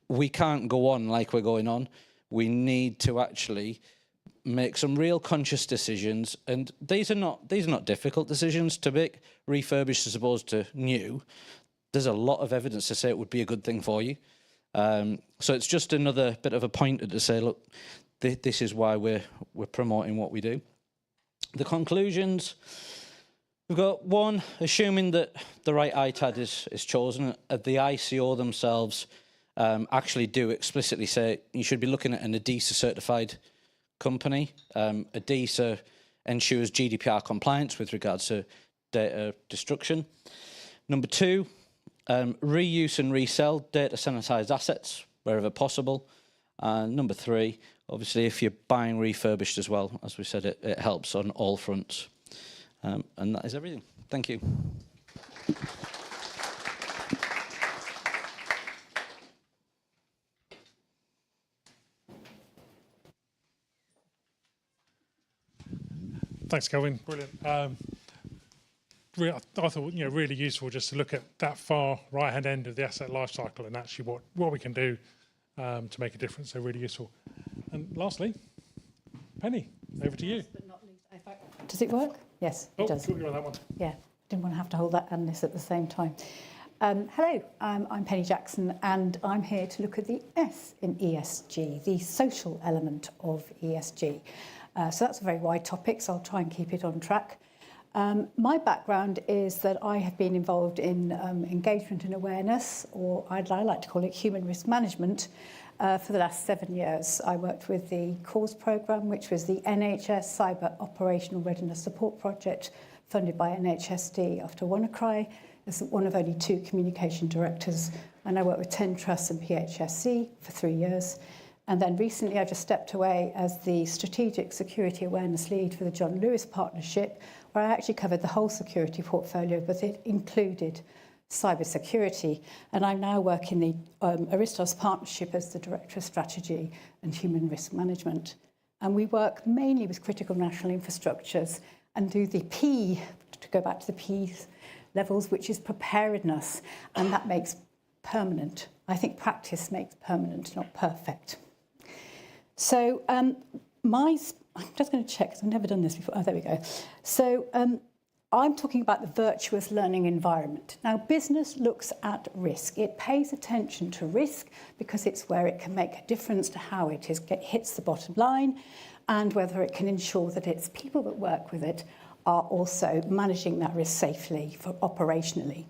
we can't go on like we're going on. We need to actually make some real conscious decisions, and these are not difficult decisions to make, refurbished as opposed to new. There's a lot of evidence to say it would be a good thing for you. So it's just another bit of a pointer to say, look, this is why we're promoting what we do. The conclusions, we've got one, assuming that the right ITAD is chosen. The ICO themselves actually do explicitly say you should be looking at an ADISA certified company. ADISA ensures GDPR compliance with regards to data destruction. Number two, reuse and resell data sanitized assets wherever possible. And number three, obviously, if you're buying refurbished as well, as we said, it helps on all fronts. And that is everything. Thank you. Thanks, Kelvin. Brilliant. I thought, really useful just to look at that far right-hand end of the asset life cycle and actually what we can do to make a difference. So really useful. And lastly, Penny, over to you. But not least, does it work? Yes, it does. You're on that one. Yeah, didn't want to have to hold that and this at the same time. Hello, I'm Penny Jackson, and I'm here to look at the S in ESG, the social element of ESG. So that's a very wide topic, so I'll try and keep it on track. My background is that I have been involved in engagement and awareness, or I like to call it human risk management, for the last 7 years. I worked with the CAUSE programme, which was the NHS Cyber Operational Readiness Support Project, funded by NHSD after WannaCry, as one of only 2 communication directors. And I worked with 10 trusts and PHSC for 3 years. And then recently I just stepped away as the Strategic Security Awareness Lead for the John Lewis Partnership, where I actually covered the whole security portfolio, but it included cyber security. And I now work in the Aristos Partnership as the Director of Strategy and Human Risk Management. And we work mainly with critical national infrastructures and do the P, to go back to the P levels, which is preparedness, and that makes permanent. I think practice makes permanent, not perfect. So I'm just going to check, because I've never done this before. Oh, there we go. So I'm talking about the virtuous learning environment. Now, business looks at risk. It pays attention to risk because it's where it can make a difference to how it hits the bottom line, and whether it can ensure that its people that work with it are also managing that risk safely operationally.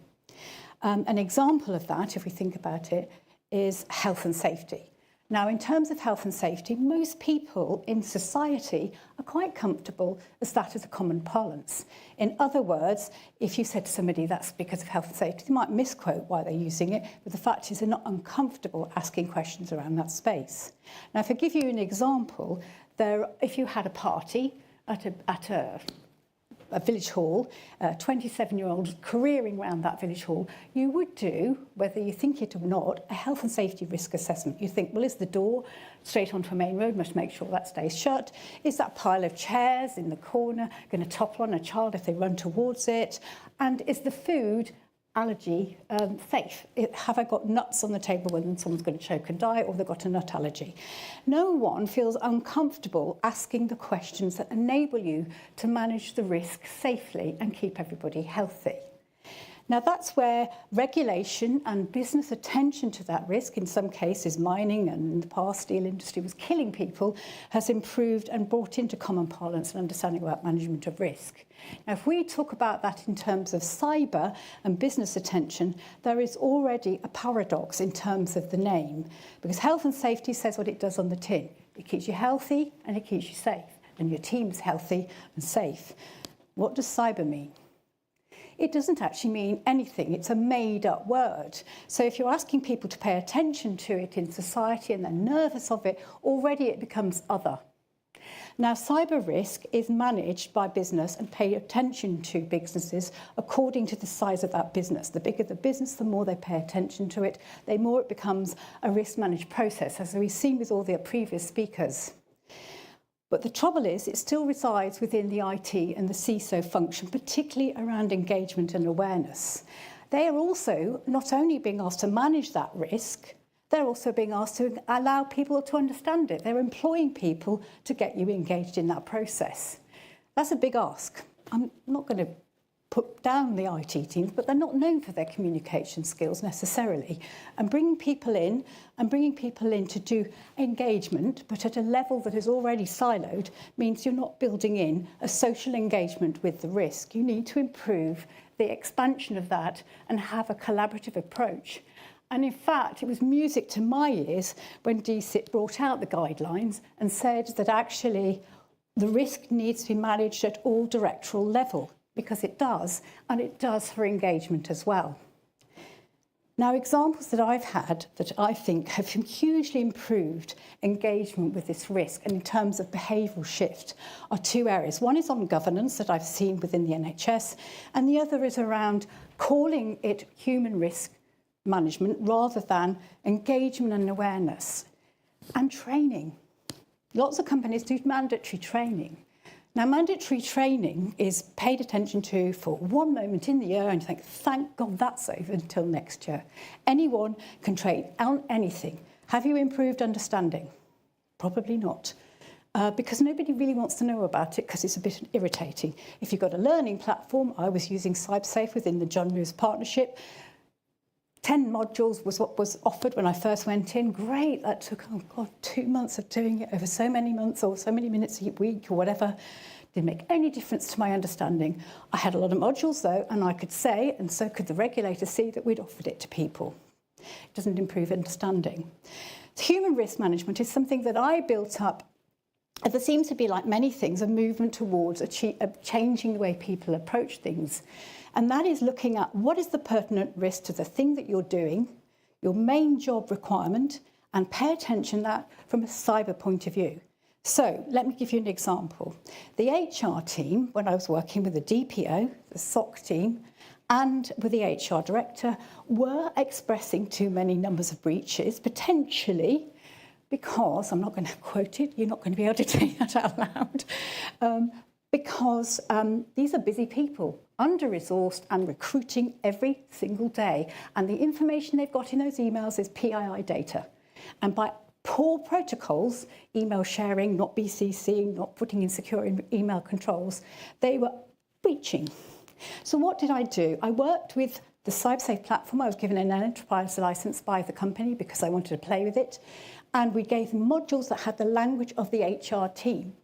An example of that, if we think about it, is health and safety. Now, in terms of health and safety, most people in society are quite comfortable as that is a common parlance. In other words, if you said to somebody that's because of health and safety, they might misquote why they're using it, but the fact is they're not uncomfortable asking questions around that space. Now, if I give you an example, if you had a party at a village hall, 27-year-olds careering around that village hall, you would do, whether you think it or not, a health and safety risk assessment. You think, well, is the door straight onto a main road? Must make sure that stays shut. Is that pile of chairs in the corner going to topple on a child if they run towards it? And is the food allergy safe? Have I got nuts on the table when someone's going to choke and die, or they've got a nut allergy? No one feels uncomfortable asking the questions that enable you to manage the risk safely and keep everybody healthy. Now, that's where regulation and business attention to that risk, in some cases mining and in the past steel industry was killing people, has improved and brought into common parlance and understanding about management of risk. Now, if we talk about that in terms of cyber and business attention, there is already a paradox in terms of the name, because health and safety says what it does on the tin. It keeps you healthy and it keeps you safe, and your team's healthy and safe. What does cyber mean? It doesn't actually mean anything. It's a made-up word. So if you're asking people to pay attention to it in society and they're nervous of it, already it becomes other. Now, cyber risk is managed by business and pay attention to businesses according to the size of that business. The bigger the business, the more they pay attention to it, the more it becomes a risk-managed process, as we've seen with all the previous speakers. But the trouble is, it still resides within the IT and the CISO function, particularly around engagement and awareness. They are also not only being asked to manage that risk, they're also being asked to allow people to understand it. They're employing people to get you engaged in that process. That's a big ask. I'm not going to put down the IT teams, but they're not known for their communication skills necessarily. And bringing people in to do engagement, but at a level that is already siloed, means you're not building in a social engagement with the risk. You need to improve the expansion of that and have a collaborative approach. And in fact, it was music to my ears when DCIT brought out the guidelines and said that actually the risk needs to be managed at all directoral level, because it does, and it does for engagement as well. Now, examples that I've had that I think have hugely improved engagement with this risk and in terms of behavioural shift are 2 areas. One is on governance that I've seen within the NHS, and the other is around calling it human risk management rather than engagement and awareness. And training. Lots of companies do mandatory training. Now, mandatory training is paid attention to for one moment in the year, and you think, thank God that's over until next year. Anyone can train on anything. Have you improved understanding? Probably not. Because nobody really wants to know about it because it's a bit irritating. If you've got a learning platform, I was using CyberSafe within the John Lewis Partnership. 10 modules was what was offered when I first went in. Great, that took, 2 months of doing it over so many months or so many minutes a week or whatever. Didn't make any difference to my understanding. I had a lot of modules though, and I could say, and so could the regulator see, that we'd offered it to people. It doesn't improve understanding. Human risk management is something that I built up. There seems to be, like many things, a movement towards changing the way people approach things. And that is looking at what is the pertinent risk to the thing that you're doing, your main job requirement, and pay attention to that from a cyber point of view. So let me give you an example. The HR team, when I was working with the DPO, the SOC team, and with the HR director, were expressing too many numbers of breaches, potentially, because, I'm not going to quote it, you're not going to be able to take that out loud, because these are busy people, under-resourced and recruiting every single day. And the information they've got in those emails is PII data. And by poor protocols, email sharing, not BCCing, not putting in secure email controls, they were breaching. So what did I do? I worked with the CyberSafe platform. I was given an enterprise license by the company because I wanted to play with it. And we gave them modules that had the language of the HR team.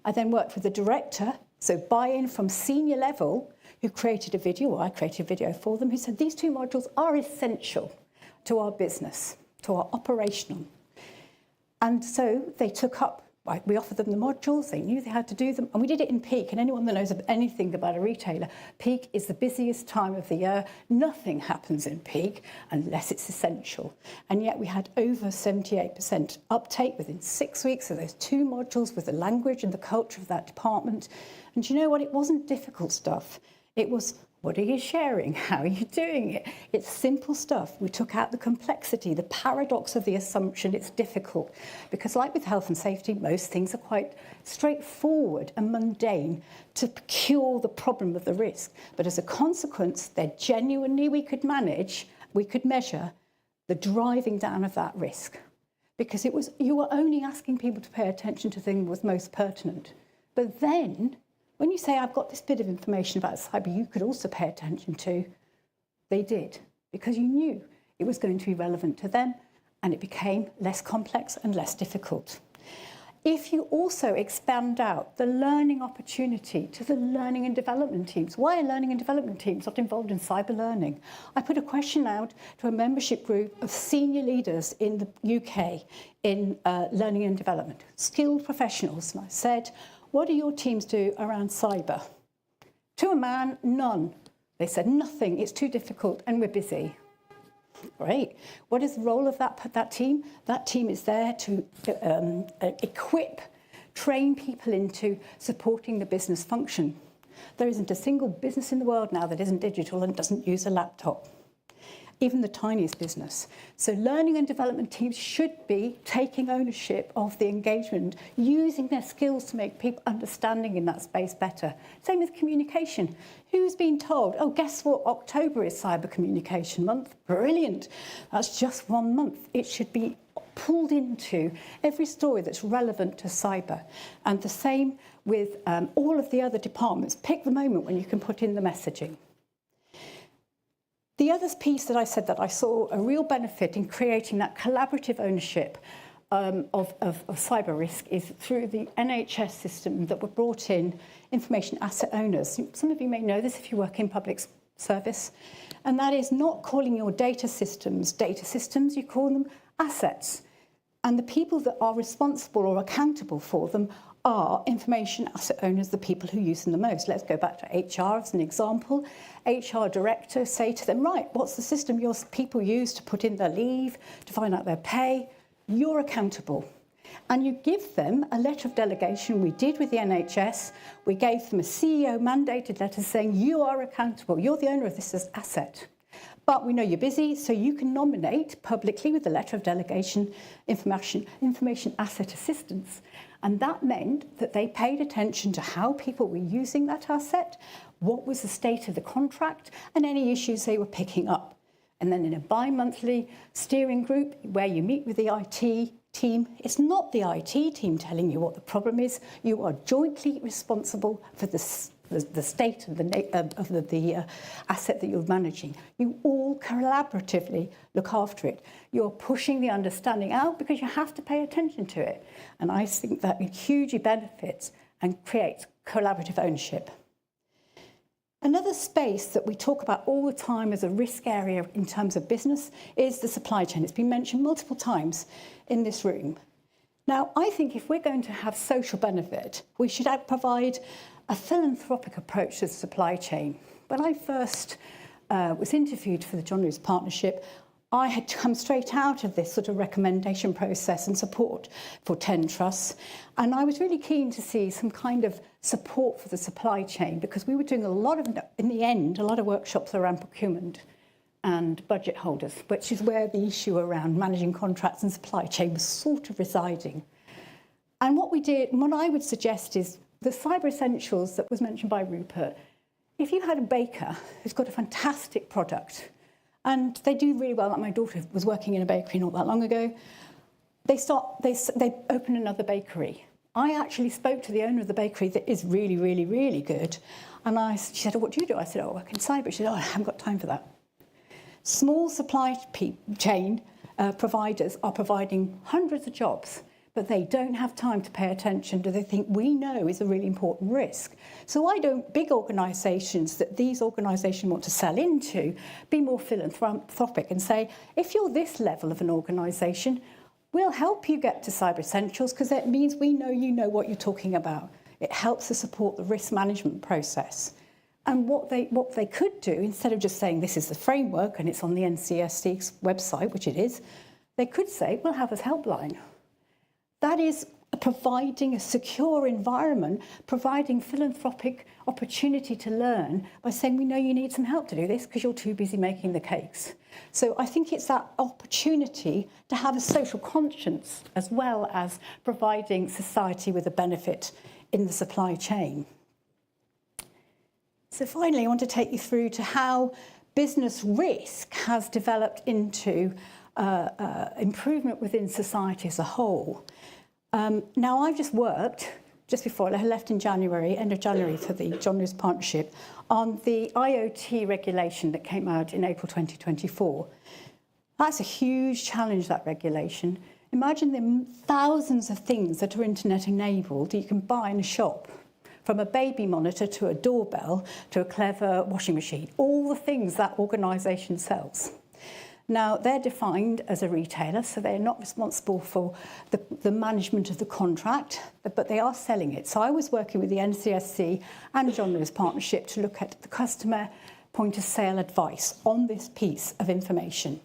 I then worked with the director, so buy-in from senior level, who created a video, or I created a video for them, who said these 2 modules are essential to our business, to our operational. And so they took up, we offered them the modules, they knew they had to do them, and we did it in peak. And anyone that knows anything about a retailer, peak is the busiest time of the year. Nothing happens in peak unless it's essential. And yet we had over 78% uptake within 6 weeks of those 2 modules with the language and the culture of that department. And you know what? It wasn't difficult stuff. It was, what are you sharing? How are you doing it? It's simple stuff. We took out the complexity, the paradox of the assumption it's difficult. Because like with health and safety, most things are quite straightforward and mundane to cure the problem of the risk. But as a consequence, they're genuinely, we could measure the driving down of that risk. Because you were only asking people to pay attention to things that was most pertinent. But then, when you say, I've got this bit of information about cyber you could also pay attention to, they did, because you knew it was going to be relevant to them, and it became less complex and less difficult. If you also expand out the learning opportunity to the learning and development teams, why are learning and development teams not involved in cyber learning? I put a question out to a membership group of senior leaders in the UK in learning and development, skilled professionals, and I said, what do your teams do around cyber? To a man, none. They said, nothing, it's too difficult and we're busy. Great. What is the role of that team? That team is there to equip, train people into supporting the business function. There isn't a single business in the world now that isn't digital and doesn't use a laptop. Even the tiniest business. So learning and development teams should be taking ownership of the engagement, using their skills to make people understanding in that space better. Same with communication. Who's been told, oh, guess what, October is Cyber Communication Month? Brilliant. That's just 1 month. It should be pulled into every story that's relevant to cyber. And the same with all of the other departments. Pick the moment when you can put in the messaging. The other piece that I said that I saw a real benefit in creating that collaborative ownership of cyber risk is through the NHS system that were brought in information asset owners. Some of you may know this if you work in public service, and that is not calling your data systems, you call them assets. And the people that are responsible or accountable for them are information asset owners, the people who use them the most. Let's go back to HR as an example. HR directors say to them, right, what's the system your people use to put in their leave, to find out their pay? You're accountable. And you give them a letter of delegation. We did with the NHS. We gave them a CEO mandated letter saying, you are accountable. You're the owner of this asset. But we know you're busy, so you can nominate publicly with the letter of delegation information asset assistance. And that meant that they paid attention to how people were using that asset, what was the state of the contract, and any issues they were picking up. And then in a bi-monthly steering group where you meet with the IT team, it's not the IT team telling you what the problem is. You are jointly responsible for the state of the asset that you're managing. You all collaboratively look after it. You're pushing the understanding out because you have to pay attention to it. And I think that hugely benefits and creates collaborative ownership. Another space that we talk about all the time as a risk area in terms of business is the supply chain. It's been mentioned multiple times in this room. Now, I think if we're going to have social benefit, we should provide a philanthropic approach to the supply chain. When I first was interviewed for the John Lewis Partnership, I had come straight out of this sort of recommendation process and support for 10 trusts. And I was really keen to see some kind of support for the supply chain, because we were doing in the end, a lot of workshops around procurement and budget holders, which is where the issue around managing contracts and supply chain was sort of residing. And what we did, and what I would suggest is the cyber essentials that was mentioned by Rupert. If you had a baker who's got a fantastic product, and they do really well, like my daughter was working in a bakery not that long ago, they open another bakery. I actually spoke to the owner of the bakery that is really, really, really good. And she said, oh, what do you do? I said, oh, I work in cyber. She said, oh, I haven't got time for that. Small supply chain providers are providing hundreds of jobs, but they don't have time to pay attention to the thing we know is a really important risk. So why don't big organisations that these organisations want to sell into be more philanthropic and say, if you're this level of an organisation, we'll help you get to Cyber Essentials, because it means we know you know what you're talking about. It helps to support the risk management process. And what they could do, instead of just saying this is the framework and it's on the NCSC's website, which it is, they could say, we'll have a helpline. That is providing a secure environment, providing philanthropic opportunity to learn by saying, we know you need some help to do this because you're too busy making the cakes. So I think it's that opportunity to have a social conscience as well as providing society with a benefit in the supply chain. So finally, I want to take you through to how business risk has developed into improvement within society as a whole. Now, I've just worked, just before I left in January, end of January, for the John Lewis Partnership, on the IoT regulation that came out in April 2024. That's a huge challenge, that regulation. Imagine the thousands of things that are internet enabled that you can buy in a shop, from a baby monitor to a doorbell to a clever washing machine, all the things that organisation sells. Now, they're defined as a retailer, so they're not responsible for the management of the contract, but they are selling it. So I was working with the NCSC and John Lewis Partnership to look at the customer point of sale advice on this piece of information.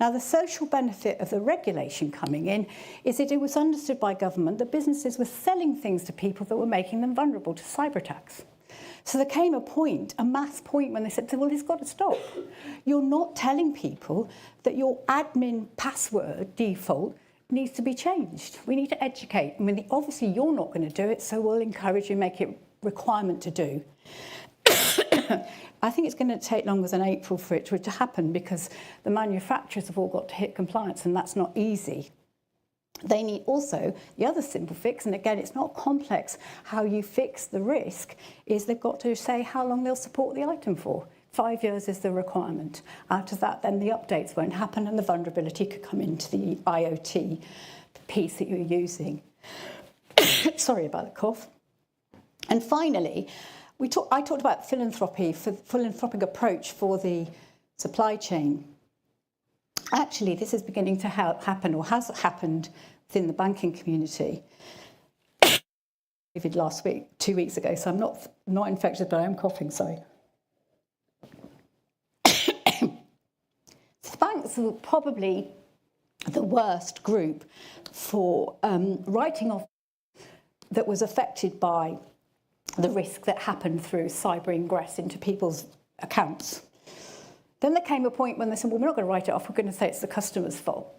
Now, the social benefit of the regulation coming in is that it was understood by government that businesses were selling things to people that were making them vulnerable to cyber attacks. So there came a mass point when they said, well, it's got to stop. You're not telling people that your admin password default needs to be changed. We need to educate. I mean, obviously you're not going to do it, so we'll encourage you, make it requirement to do. I think it's going to take longer than April for it to happen, because the manufacturers have all got to hit compliance, and that's not easy. They need also the other simple fix, and again, it's not complex. How you fix the risk is they've got to say how long they'll support the item for. 5 years is the requirement. After that, then the updates won't happen and the vulnerability could come into the IoT piece that you're using. Sorry about the cough. And finally, I talked about philanthropic approach for the supply chain. Actually, this is beginning to happen, or has happened, within the banking community. COVID last week, 2 weeks ago, so I'm not infected, but I am coughing, sorry. The banks were probably the worst group for writing off that was affected by the risk that happened through cyber ingress into people's accounts. Then there came a point when they said, well, we're not going to write it off, we're going to say it's the customer's fault.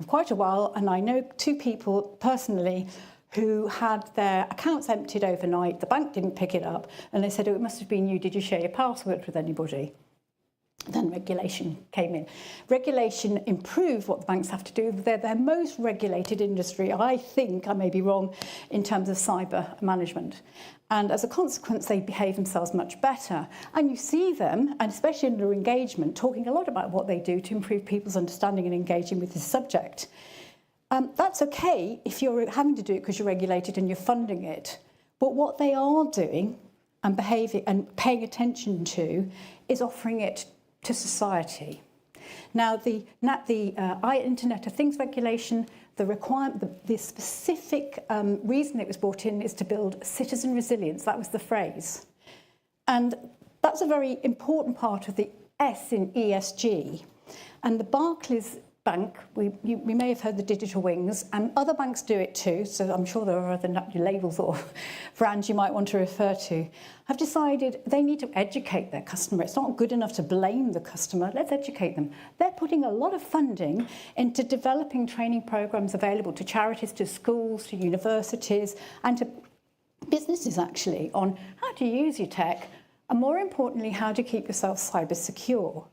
For quite a while, and I know 2 people personally who had their accounts emptied overnight, the bank didn't pick it up, and they said, oh, it must have been you, did you share your password with anybody? Then regulation came in. Regulation improved what the banks have to do. They're their most regulated industry, I think, I may be wrong, in terms of cyber management. And as a consequence, they behave themselves much better. And you see them, and especially in their engagement, talking a lot about what they do to improve people's understanding and engaging with this subject. That's okay if you're having to do it because you're regulated and you're funding it. But what they are doing and behaving and paying attention to is offering it to society. Now, the Internet of Things regulation, the specific reason it was brought in is to build citizen resilience. That was the phrase. And that's a very important part of the S in ESG. And the Barclays Bank, we may have heard the digital wings, and other banks do it too, so I'm sure there are other labels or brands you might want to refer to, have decided they need to educate their customer. It's not good enough to blame the customer, let's educate them. They're putting a lot of funding into developing training programs available to charities, to schools, to universities, and to businesses actually, on how to use your tech, and more importantly, how to keep yourself cyber secure.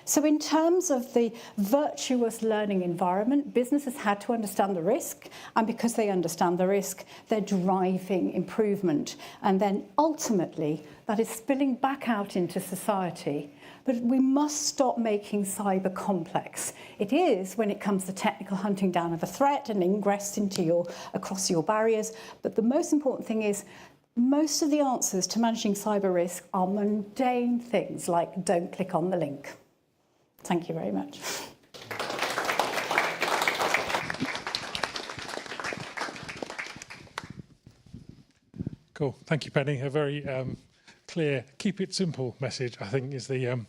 So in terms of the virtuous learning environment, businesses had to understand the risk, and because they understand the risk, they're driving improvement. And then ultimately, that is spilling back out into society. But we must stop making cyber complex. It is when it comes to technical hunting down of a threat and ingress into across your barriers. But the most important thing is, most of the answers to managing cyber risk are mundane things like don't click on the link. Thank you very much. Cool. Thank you, Penny. A very clear, keep it simple message, I think, is the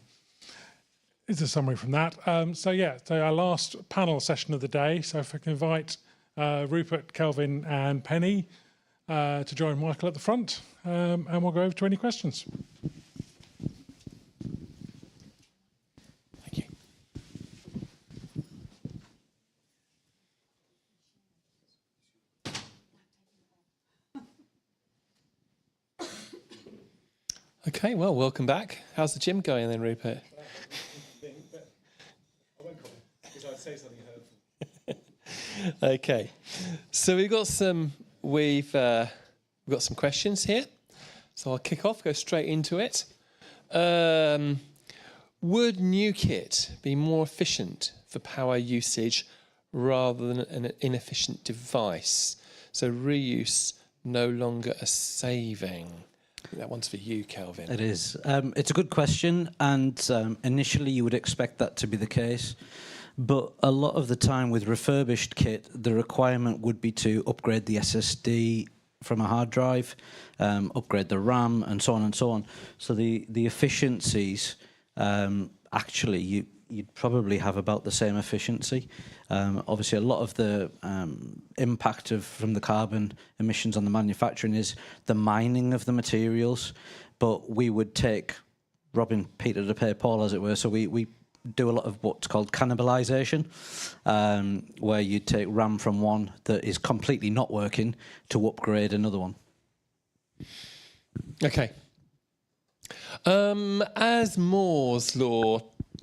summary from that. So our last panel session of the day. So if I can invite Rupert, Kelvin and Penny to join Michael at the front, and we'll go over to any questions. Okay, well, welcome back. How's the gym going then, Rupert? Okay, so we've got some questions here. So I'll kick off, go straight into it. Would new kit be more efficient for power usage rather than an inefficient device? So reuse no longer a saving. That one's for you, Kelvin. It is. It's a good question, and initially you would expect that to be the case. But a lot of the time with refurbished kit, the requirement would be to upgrade the SSD from a hard drive, upgrade the RAM, and so on and so on. So the efficiencies, actually, you'd probably have about the same efficiency. Obviously, a lot of the impact from the carbon emissions on the manufacturing is the mining of the materials, but we would take robbing Peter to pay Paul, as it were. So we do a lot of what's called cannibalization, where you take RAM from one that is completely not working to upgrade another one. Okay. As Moore's law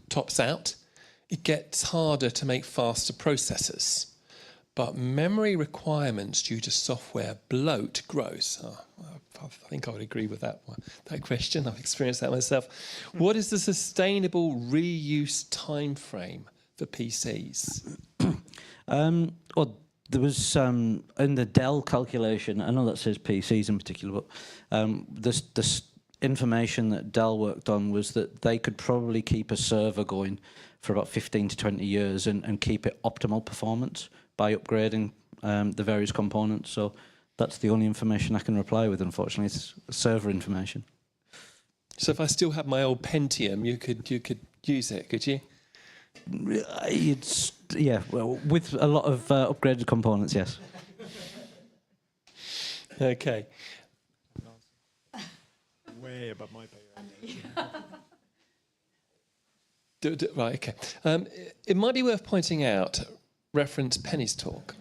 tops out, it gets harder to make faster processors, but memory requirements due to software bloat grows. I think I would agree with that question. I've experienced that myself. What is the sustainable reuse time frame for PCs? Well, there was in the Dell calculation, I know that says PCs in particular, but this information that Dell worked on was that they could probably keep a server going for about 15 to 20 years and keep it optimal performance by upgrading the various components. So that's the only information I can reply with, unfortunately. It's server information. So if I still have my old Pentium, you could use it, could you? Well, with a lot of upgraded components, yes. Okay. Way above my pay rate. Right, okay. It might be worth pointing out, reference Penny's talk,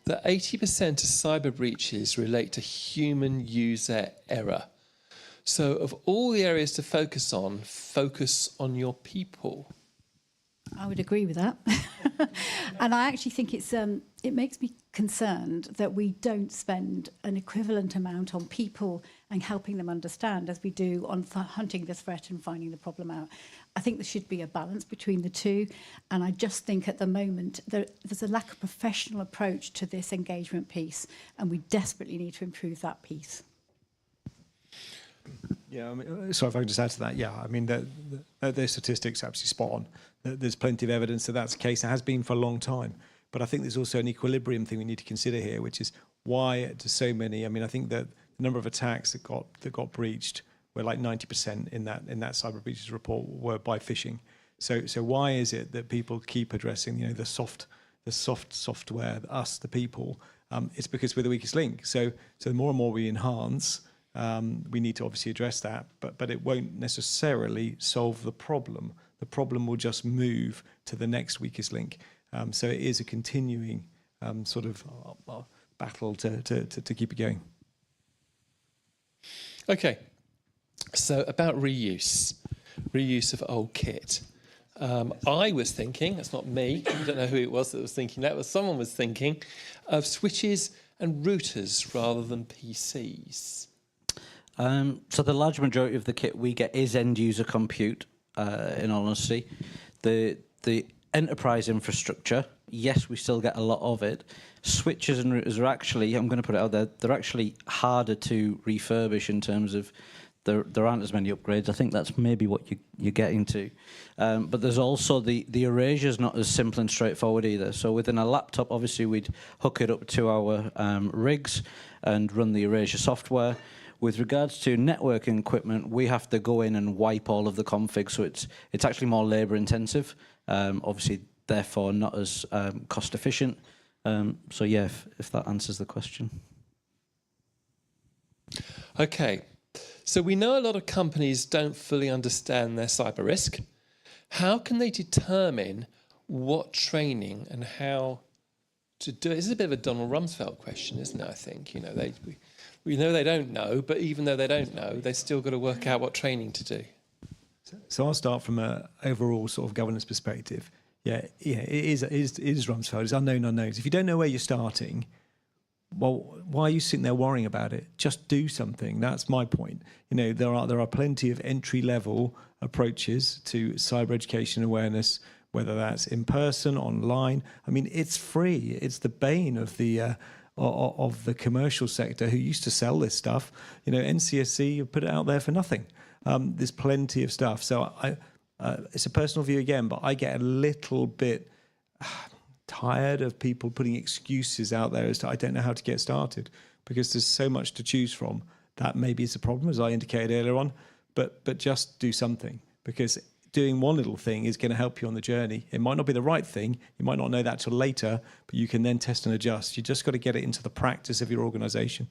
that 80% of cyber breaches relate to human user error. So of all the areas to focus on your people. I would agree with that. And I actually think it makes me concerned that we don't spend an equivalent amount on people and helping them understand as we do on hunting this threat and finding the problem out. I think there should be a balance between the two. And I just think at the moment there's a lack of professional approach to this engagement piece, and we desperately need to improve that piece. Yeah, I mean, sorry if I can just add to that. Yeah, I mean, the statistics are absolutely spot on. There's plenty of evidence that that's the case. It has been for a long time. But I think there's also an equilibrium thing we need to consider here, which is why do so many? I mean, I think that the number of attacks that got breached were like 90% in that cyber breaches report were by phishing. So why is it that people keep addressing the soft software, us the people? It's because we're the weakest link. So the more and more we enhance. We need to obviously address that, but it won't necessarily solve the problem. The problem will just move to the next weakest link. So it is a continuing sort of battle to keep it going. Okay, so about reuse of old kit. I was thinking, that's not me, I don't know who it was that was thinking that, but someone was thinking of switches and routers rather than PCs. So the large majority of the kit we get is end user compute, in all honesty. The enterprise infrastructure, yes, we still get a lot of it. Switches and routers are actually, I'm going to put it out there, they're actually harder to refurbish in terms of there aren't as many upgrades. I think that's maybe what you're getting to. But there's also the erasure's not as simple and straightforward either. So within a laptop, obviously we'd hook it up to our rigs and run the erasure software. With regards to networking equipment, we have to go in and wipe all of the config, so it's actually more labour intensive, obviously therefore not as cost efficient. So yeah, if that answers the question. Okay, so we know a lot of companies don't fully understand their cyber risk. How can they determine what training and how to do it? This is a bit of a Donald Rumsfeld question, isn't it? I think we know they don't know, but even though they don't know, they've still got to work out what training to do. So I'll start from an overall sort of governance perspective. Yeah, it is Rumsfeld. It's unknown unknowns. If you don't know where you're starting, well, why are you sitting there worrying about it? Just do something. That's my point. There are plenty of entry-level approaches to cyber education awareness, whether that's in person, online. I mean, it's free. It's the bane of the commercial sector who used to sell this stuff. NCSC put it out there for nothing. There's plenty of stuff. So it's a personal view again, but I get a little bit tired of people putting excuses out there as to I don't know how to get started, because there's so much to choose from. That maybe is the problem, as I indicated earlier on, but just do something, because doing one little thing is going to help you on the journey. It might not be the right thing. You might not know that till later, but you can then test and adjust. You just got to get it into the practice of your organisation.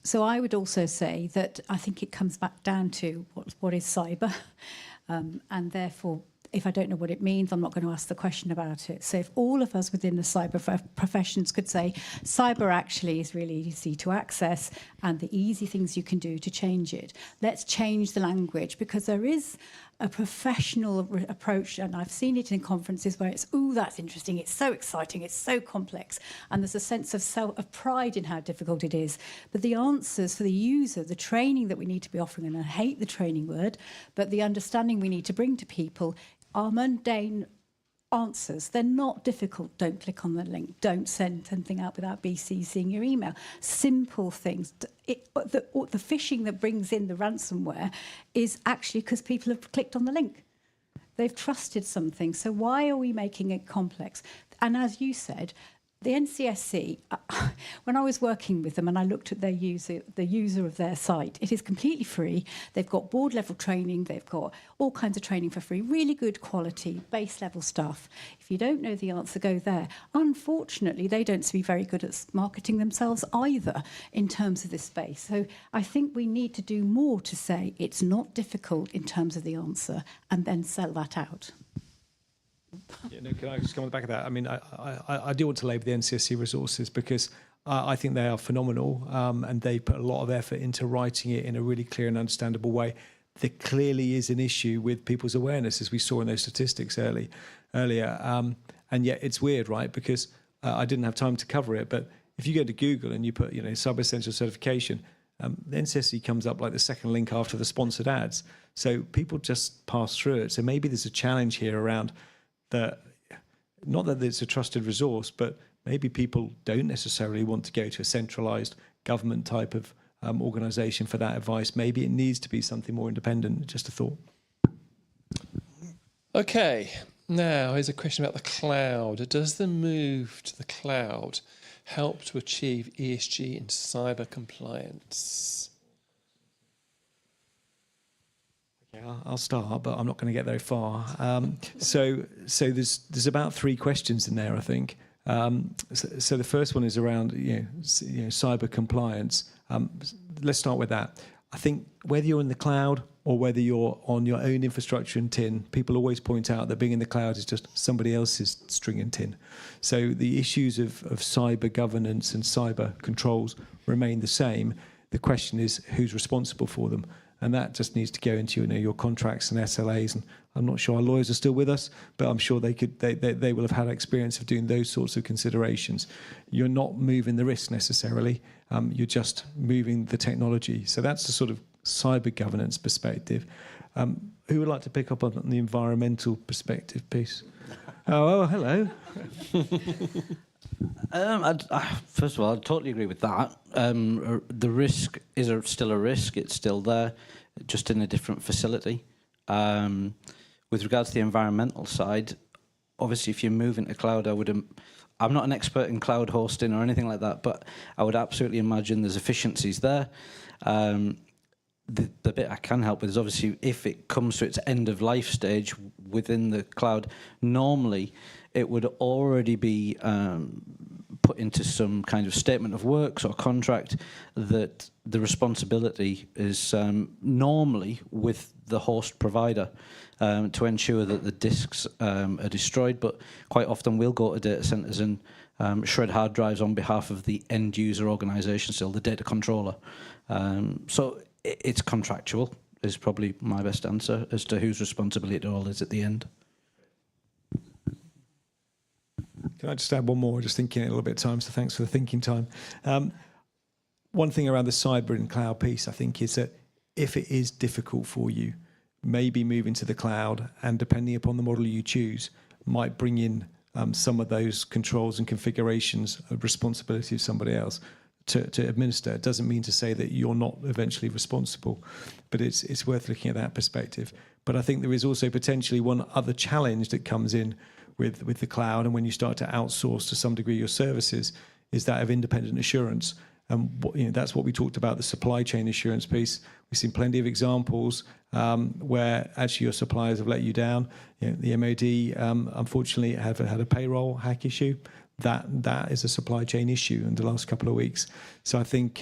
So I would also say that I think it comes back down to what is cyber, and therefore, if I don't know what it means, I'm not going to ask the question about it. So if all of us within the cyber professions could say, cyber actually is really easy to access and the easy things you can do to change it. Let's change the language, because there is a professional approach, and I've seen it in conferences where it's, ooh, that's interesting, it's so exciting, it's so complex, and there's a sense of pride in how difficult it is. But the answers for the user, the training that we need to be offering, and I hate the training word, but the understanding we need to bring to people are mundane answers. They're not difficult. Don't click on the link. Don't send something out without BCCing your email. Simple things. The phishing that brings in the ransomware is actually because people have clicked on the link. They've trusted something. So why are we making it complex? And as you said, The NCSC, when I was working with them and I looked at the user of their site, it is completely free. They've got board level training, they've got all kinds of training for free, really good quality, base level stuff. If you don't know the answer, go there. Unfortunately, they don't seem to be very good at marketing themselves either in terms of this space. So I think we need to do more to say it's not difficult in terms of the answer and then sell that out. Yeah, no, can I just come on the back of that? I mean, I do want to labour the NCSC resources because I think they are phenomenal, and they put a lot of effort into writing it in a really clear and understandable way. There clearly is an issue with people's awareness, as we saw in those statistics earlier, and yet it's weird, right? Because I didn't have time to cover it, but if you go to Google and you put, cyber essential certification, the NCSC comes up like the second link after the sponsored ads. So people just pass through it. So maybe there's a challenge here around that, not that it's a trusted resource, but maybe people don't necessarily want to go to a centralised government type of organisation for that advice. Maybe it needs to be something more independent. Just a thought. Okay, now here's a question about the cloud. Does the move to the cloud help to achieve ESG and cyber compliance? Yeah, I'll start, but I'm not going to get very far. So there's about 3 questions in there, I think. So the first one is around cyber compliance. Let's start with that. I think whether you're in the cloud or whether you're on your own infrastructure and tin, people always point out that being in the cloud is just somebody else's string and tin. So the issues of cyber governance and cyber controls remain the same. The question is who's responsible for them. And that just needs to go into your contracts and SLAs. And I'm not sure our lawyers are still with us, but I'm sure they will have had experience of doing those sorts of considerations. You're not moving the risk necessarily. You're just moving the technology. So that's the sort of cyber governance perspective. Who would like to pick up on the environmental perspective piece? Oh, hello. First of all, I totally agree with that. The risk is still a risk. It's still there, just in a different facility. With regards to the environmental side, obviously, if you move into cloud, I'm not an expert in cloud hosting or anything like that, but I would absolutely imagine there's efficiencies there. The bit I can help with is obviously if it comes to its end of life stage within the cloud, normally it would already be put into some kind of statement of works or contract that the responsibility is normally with the host provider to ensure that the disks are destroyed, but quite often we'll go to data centers and shred hard drives on behalf of the end user organization, still the data controller. So it's contractual is probably my best answer as to whose responsibility it all is at the end. Can I just add one more? Just thinking a little bit of time, so thanks for the thinking time. One thing around the cyber and cloud piece, I think, is that if it is difficult for you, maybe moving to the cloud, and depending upon the model you choose, might bring in some of those controls and configurations of responsibility of somebody else to administer. It doesn't mean to say that you're not eventually responsible, but it's worth looking at that perspective. But I think there is also potentially one other challenge that comes in with the cloud, and when you start to outsource to some degree your services, is that of independent assurance. And that's what we talked about, the supply chain assurance piece. We've seen plenty of examples where actually your suppliers have let you down. The MOD, unfortunately, have had a payroll hack issue. That is a supply chain issue in the last couple of weeks. So I think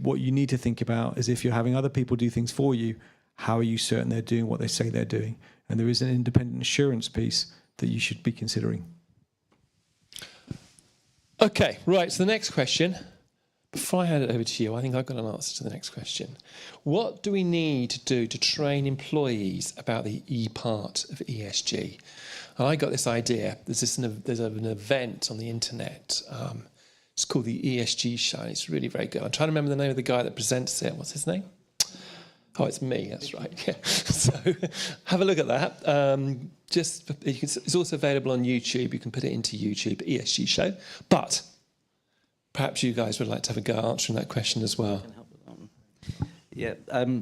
what you need to think about is if you're having other people do things for you, how are you certain they're doing what they say they're doing? And there is an independent assurance piece that you should be considering. Okay, right, so the next question. Before I hand it over to you, I think I've got an answer to the next question. What do we need to do to train employees about the E part of ESG? And I got this idea. There's an event on the internet. It's called the ESG Show. It's really very good. I'm trying to remember the name of the guy that presents it. What's his name? Oh, it's me. That's right. Yeah. So have a look at that. It's also available on YouTube. You can put it into YouTube, ESG Show. But perhaps you guys would like to have a go answering that question as well. Yeah.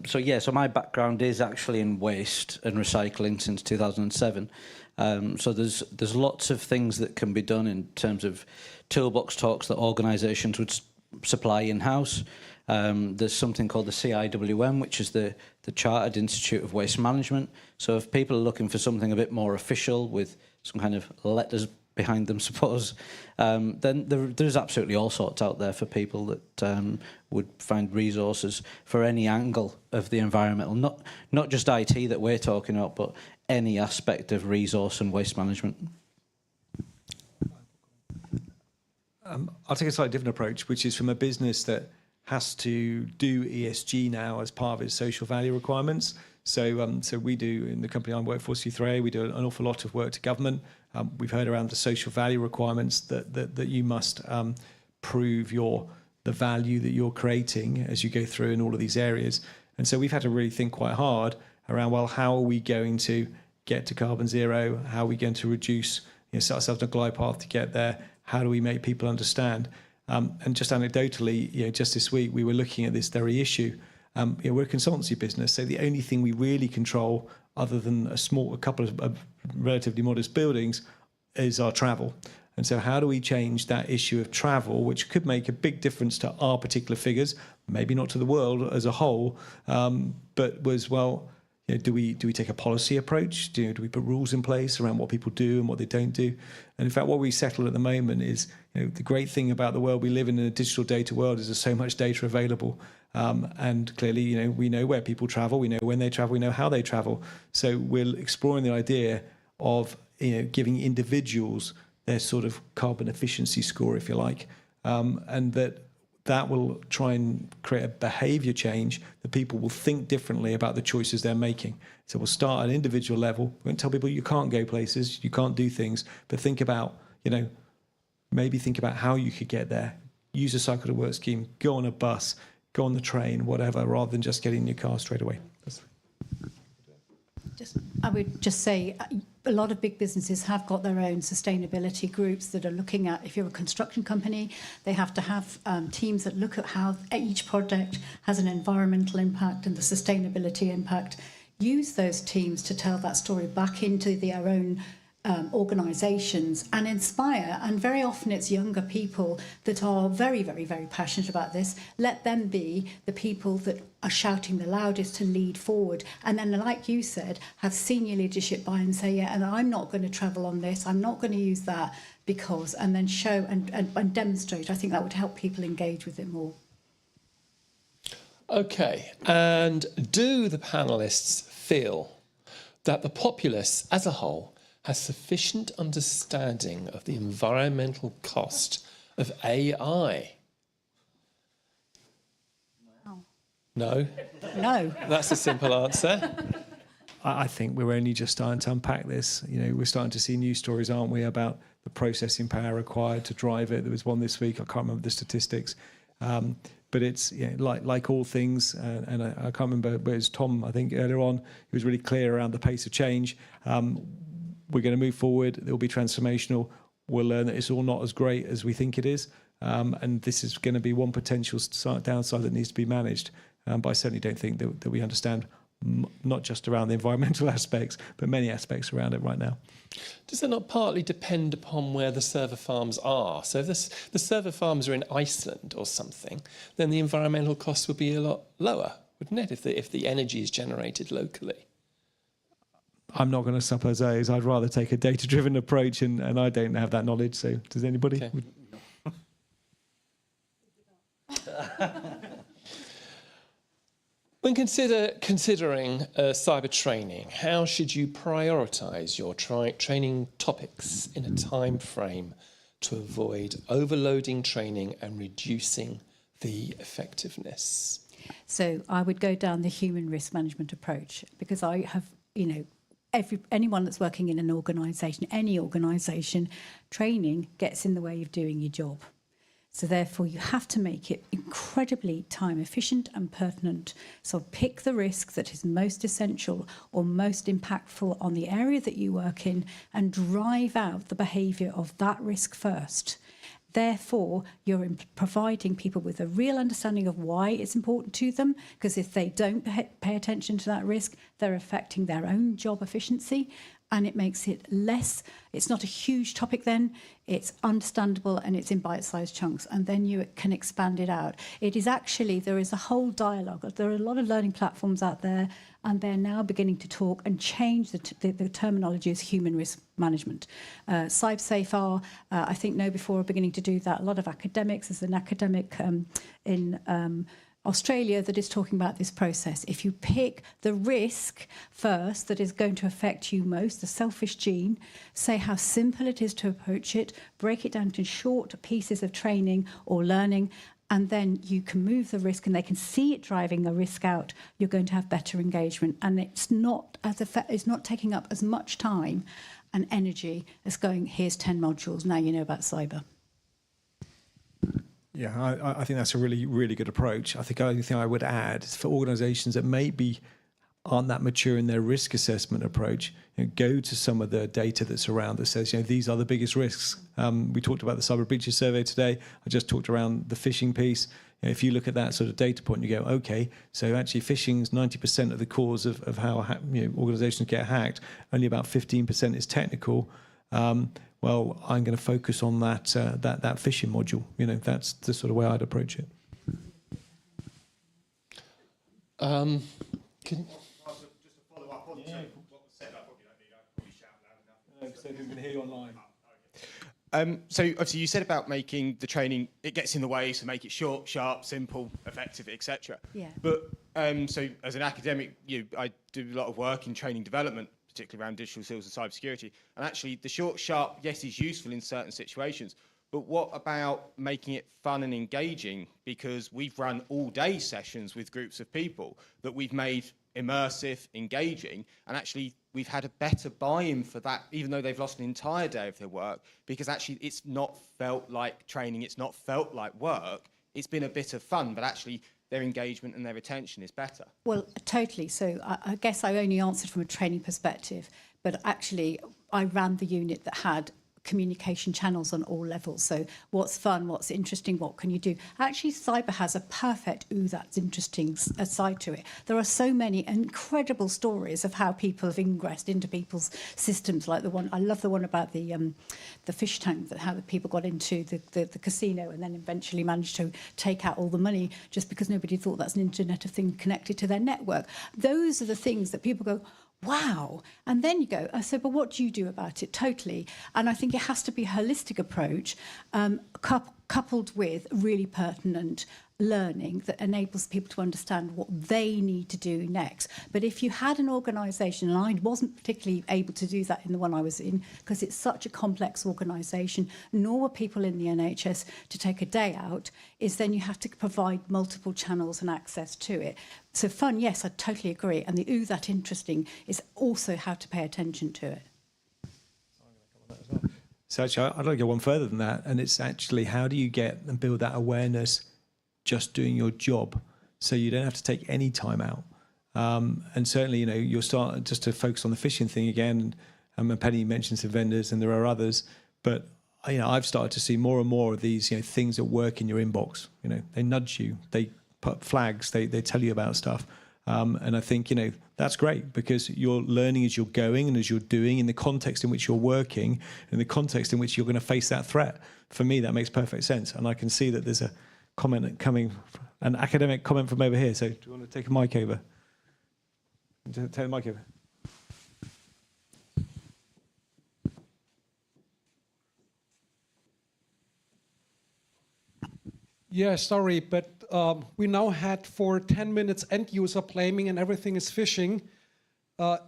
So my background is actually in waste and recycling since 2007. So there's lots of things that can be done in terms of toolbox talks that organisations would supply in-house. There's something called the CIWM, which is the Chartered Institute of Waste Management. So if people are looking for something a bit more official with some kind of letters behind them, suppose, then there's absolutely all sorts out there for people that would find resources for any angle of the environmental, not just IT that we're talking about, but any aspect of resource and waste management. I'll take a slightly different approach, which is from a business that has to do ESG now as part of its social value requirements. So we do, in the company I work for, C3A, we do an awful lot of work to government. We've heard around the social value requirements that you must prove the value that you're creating as you go through in all of these areas. And so we've had to really think quite hard around, well, how are we going to get to carbon zero? How are we going to reduce, set ourselves on a glide path to get there? How do we make people understand? And just anecdotally, just this week, we were looking at this very issue. We're a consultancy business, so the only thing we really control, other than a couple of relatively modest buildings, is our travel. And so how do we change that issue of travel, which could make a big difference to our particular figures, maybe not to the world as a whole, but was, well, do we take a policy approach? Do we put rules in place around what people do and what they don't do? And in fact, what we settle at the moment is, the great thing about the world we live in a digital data world is there's so much data available. And clearly, we know where people travel, we know when they travel, we know how they travel. So we're exploring the idea of giving individuals their sort of carbon efficiency score, if you like, and that will try and create a behaviour change that people will think differently about the choices they're making. So we'll start at an individual level. We won't tell people you can't go places, you can't do things, but think about, maybe think about how you could get there. Use a cycle to work scheme, go on a bus, go on the train, whatever, rather than just getting in your car straight away. I would just say a lot of big businesses have got their own sustainability groups that are looking at, if you're a construction company, they have to have teams that look at how each project has an environmental impact and the sustainability impact. Use those teams to tell that story back into their own organisations and inspire. And very often it's younger people that are very, very, very passionate about this. Let them be the people that are shouting the loudest to lead forward. And then, like you said, have senior leadership buy and say, yeah, and I'm not going to travel on this, I'm not going to use that because, and then show and demonstrate. I think that would help people engage with it more. Okay, and do the panellists feel that the populace as a whole has sufficient understanding of the environmental cost of AI? No? No. That's a simple answer. I think we're only just starting to unpack this. We're starting to see news stories, aren't we, about the processing power required to drive it. There was one this week, I can't remember the statistics. But it's like all things, and I can't remember, but it was Tom, I think, earlier on, he was really clear around the pace of change. We're going to move forward. It will be transformational. We'll learn that it's all not as great as we think it is. And this is going to be one potential downside that needs to be managed. But I certainly don't think that we understand not just around the environmental aspects, but many aspects around it right now. Does that not partly depend upon where the server farms are? So if the server farms are in Iceland or something, then the environmental costs would be a lot lower, wouldn't it, if the energy is generated locally? I'm not going to suppose I'd rather take a data-driven approach, and I don't have that knowledge. So does anybody? Okay. When considering cyber training, how should you prioritise your training topics in a time frame to avoid overloading training and reducing the effectiveness? So I would go down the human risk management approach, because I have, anyone that's working in an organisation, any organisation, training gets in the way of doing your job. So therefore, you have to make it incredibly time efficient and pertinent. So pick the risk that is most essential or most impactful on the area that you work in and drive out the behaviour of that risk first. Therefore, you're providing people with a real understanding of why it's important to them, because if they don't pay attention to that risk, they're affecting their own job efficiency. and it makes it less, it's not a huge topic then, it's understandable and it's in bite-sized chunks, and then you can expand it out. It is actually, there is a whole dialogue. There are a lot of learning platforms out there, and they're now beginning to talk and change the terminology as human risk management. CyberSafe are, I think, know before are beginning to do that. A lot of academics, there's an academic in Australia that is talking about this process. If you pick the risk first that is going to affect you most, the selfish gene, say how simple it is to approach it, break it down into short pieces of training or learning, and then you can move the risk and they can see it driving a risk out, you're going to have better engagement. And it's not taking up as much time and energy as going, here's 10 modules, now you know about cyber. Yeah, I think that's a really, really good approach. I think the only thing I would add is for organisations that maybe aren't that mature in their risk assessment approach, go to some of the data that's around that says, these are the biggest risks. We talked about the cyber breaches survey today. I just talked around the phishing piece. If you look at that sort of data point, you go, okay, so actually phishing is 90% of the cause of how organisations get hacked. Only about 15% is technical. Well, I'm going to focus on that phishing module. That's the sort of way I'd approach it. Just to follow up on what was said, I probably don't need. I probably shout loud enough. So who can hear you online? So obviously you said about making the training, it gets in the way, so make it short, sharp, simple, effective, etc. Yeah. But so as an academic, I do a lot of work in training development, particularly around digital skills and cybersecurity. And actually the short, sharp, yes, is useful in certain situations. But what about making it fun and engaging? Because we've run all-day sessions with groups of people that we've made immersive, engaging, and actually we've had a better buy-in for that, even though they've lost an entire day of their work, because actually it's not felt like training, it's not felt like work, it's been a bit of fun, but actually their engagement and their retention is better. Well, totally. So I guess I only answered from a training perspective, but actually I ran the unit that had communication channels on all levels. So what's fun, what's interesting, what can you do? Actually, cyber has a perfect, that's interesting side to it. There are so many incredible stories of how people have ingressed into people's systems, like the one, I love the one about the fish tank, that how the people got into the casino and then eventually managed to take out all the money just because nobody thought that's an Internet of Things connected to their network. Those are the things that people go, wow. And then you go, I said, but what do you do about it? Totally. And I think it has to be a holistic approach, coupled with really pertinent learning that enables people to understand what they need to do next. But if you had an organisation, and I wasn't particularly able to do that in the one I was in, because it's such a complex organisation, nor were people in the NHS to take a day out, is then you have to provide multiple channels and access to it. So fun, yes, I totally agree. And the that interesting is also how to pay attention to it. So actually, I'd like to go one further than that, and it's actually how do you get and build that awareness just doing your job, so you don't have to take any time out. And certainly, you'll start just to focus on the phishing thing again. And Penny mentioned some vendors, and there are others. But I've started to see more and more of these things that work in your inbox. They nudge you, they put flags, they tell you about stuff. And I think that's great, because you're learning as you're going and as you're doing, in the context in which you're working, in the context in which you're going to face that threat. For me, that makes perfect sense. And I can see that there's a comment coming, an academic comment from over here. So do you want to take a mic over? Take the mic over. Yeah, sorry, but we now had for 10 minutes end user blaming and everything is phishing.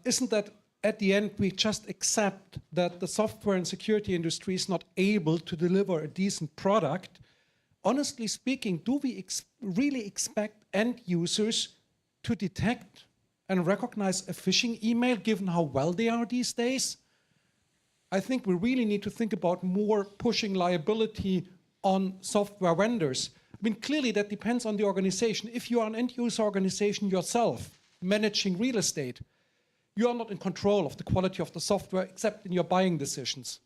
Isn't that at the end we just accept that the software and security industry is not able to deliver a decent product? Honestly speaking, do we really expect end users to detect and recognize a phishing email given how well they are these days? I think we really need to think about more pushing liability on software vendors. I mean, clearly that depends on the organization. If you are an end user organization yourself, managing real estate, you are not in control of the quality of the software except in your buying decisions.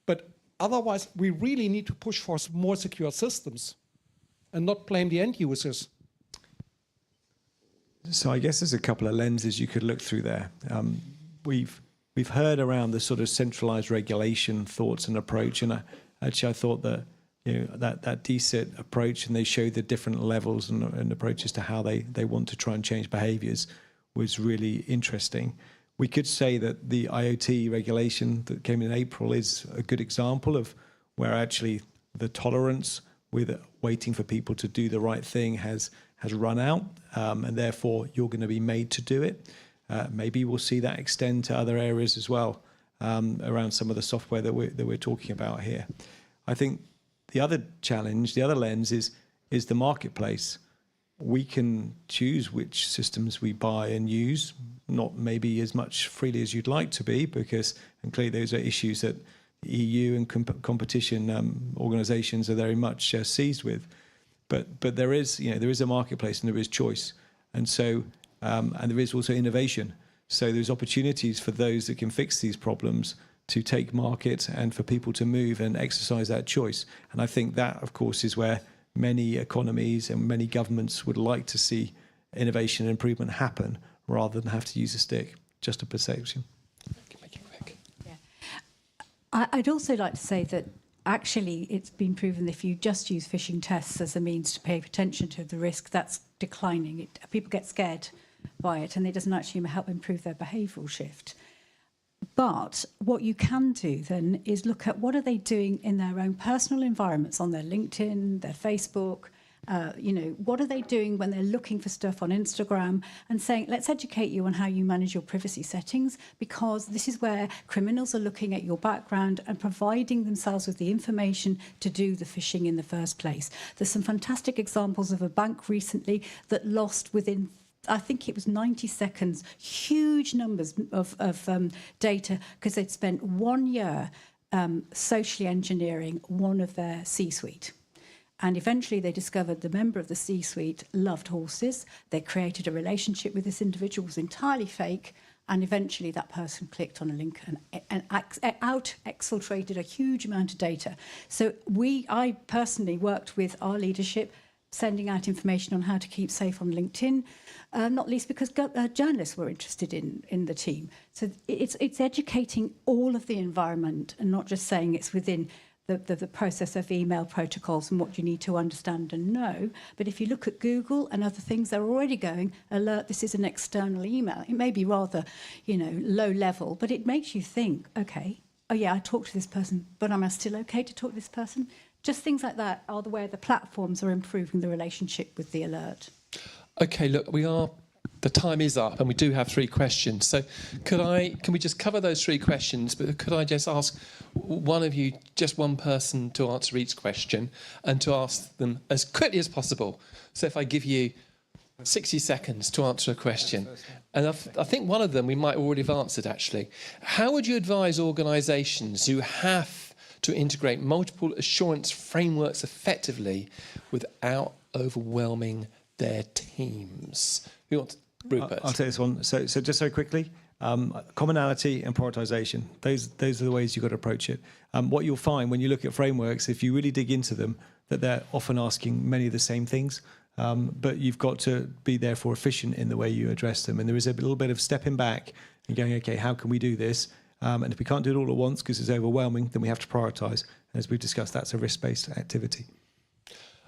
But otherwise, we really need to push for more secure systems and not blame the end users. So I guess there's a couple of lenses you could look through there. We've we've heard around the sort of centralised regulation thoughts and approach, and I thought that that DCIT approach, and they showed the different levels and approaches to how they want to try and change behaviours, was really interesting. We could say that the IoT regulation that came in April is a good example of where actually the tolerance with waiting for people to do the right thing has run out, and therefore you're going to be made to do it. Maybe we'll see that extend to other areas as well, around some of the software that we're talking about here. I think the other challenge, the other lens is the marketplace. We can choose which systems we buy and use, not maybe as much freely as you'd like to be, because and clearly those are issues that the EU and competition organisations are very much seized with. But there is a marketplace and there is choice, and so and there is also innovation. So there's opportunities for those that can fix these problems to take market and for people to move and exercise that choice. And I think that, of course, is where many economies and many governments would like to see innovation and improvement happen rather than have to use a stick. Just a perception. Make it quick. Yeah. I'd also like to say that actually it's been proven that if you just use phishing tests as a means to pay attention to the risk, that's declining. People get scared by it and it doesn't actually help improve their behavioural shift. But what you can do then is look at what are they doing in their own personal environments, on their LinkedIn, their Facebook, what are they doing when they're looking for stuff on Instagram, and saying, let's educate you on how you manage your privacy settings, because this is where criminals are looking at your background and providing themselves with the information to do the phishing in the first place. There's some fantastic examples of a bank recently that lost within, I think it was 90 seconds, huge numbers of data because they'd spent 1 year socially engineering one of their C-suite. And eventually they discovered the member of the C-suite loved horses. They created a relationship with this individual, was entirely fake. And eventually that person clicked on a link and out-exfiltrated a huge amount of data. So I personally worked with our leadership sending out information on how to keep safe on LinkedIn, not least because journalists were interested in the team. So it's educating all of the environment and not just saying it's within the process of email protocols and what you need to understand and know. But if you look at Google and other things, they're already going, alert, this is an external email. It may be rather, low level, but it makes you think, okay, oh yeah, I talked to this person, but am I still okay to talk to this person? Just things like that are the way the platforms are improving the relationship with the alert. Okay, look, the time is up and we do have 3 questions. So can we just cover those 3 questions, but could I just ask one of you, just one person, to answer each question and to ask them as quickly as possible. So if I give you 60 seconds to answer a question, and I think one of them we might already have answered actually. How would you advise organisations who have to integrate multiple assurance frameworks effectively without overwhelming their teams? Who wants? Rupert. I'll take this one. So just so quickly, commonality and prioritisation. Those are the ways you've got to approach it. What you'll find when you look at frameworks, if you really dig into them, that they're often asking many of the same things, but you've got to be therefore efficient in the way you address them. And there is a little bit of stepping back and going, okay, how can we do this? And if we can't do it all at once because it's overwhelming, then we have to prioritise. As we've discussed, that's a risk-based activity.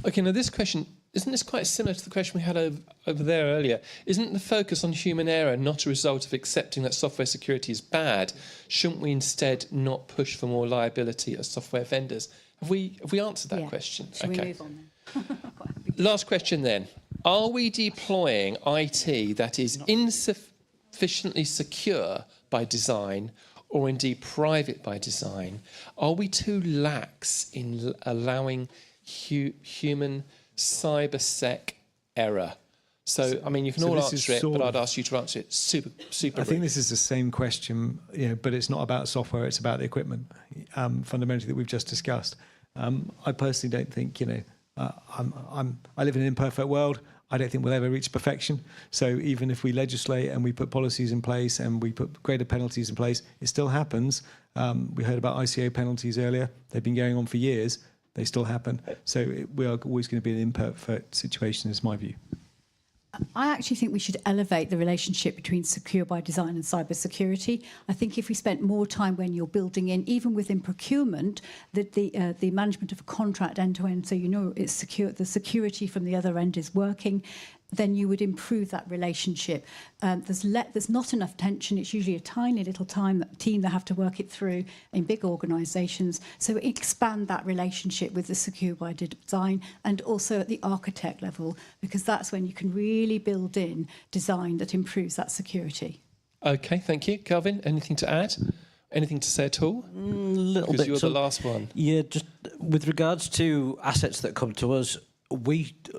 Okay, now this question, isn't this quite similar to the question we had over there earlier? Isn't the focus on human error not a result of accepting that software security is bad? Shouldn't we instead not push for more liability as software vendors? Have we answered that question? Should we move on then? Last question then. Are we deploying IT that is insufficiently secure by design, or indeed private by design? Are we too lax in allowing human cybersec error? So, I mean, you can all answer it, but I'd ask you to answer it super I think this is the same question, but it's not about software, it's about the equipment, fundamentally, that we've just discussed. I personally don't think, I live in an imperfect world. I don't think we'll ever reach perfection. So even if we legislate and we put policies in place and we put greater penalties in place, it still happens. We heard about ICO penalties earlier. They've been going on for years. They still happen. So we are always going to be in an imperfect situation, is my view. I actually think we should elevate the relationship between secure by design and cybersecurity. I think if we spent more time when you're building in, even within procurement, that the management of a contract end to end, so you know it's secure, the security from the other end is working, then you would improve that relationship. There's not enough tension. It's usually a tiny little team that have to work it through in big organisations. So expand that relationship with the secure by design and also at the architect level, because that's when you can really build in design that improves that security. Okay, thank you. Kelvin, anything to add? Anything to say at all? Little Because bit. you're So, the last one. Yeah, just with regards to assets that come to us,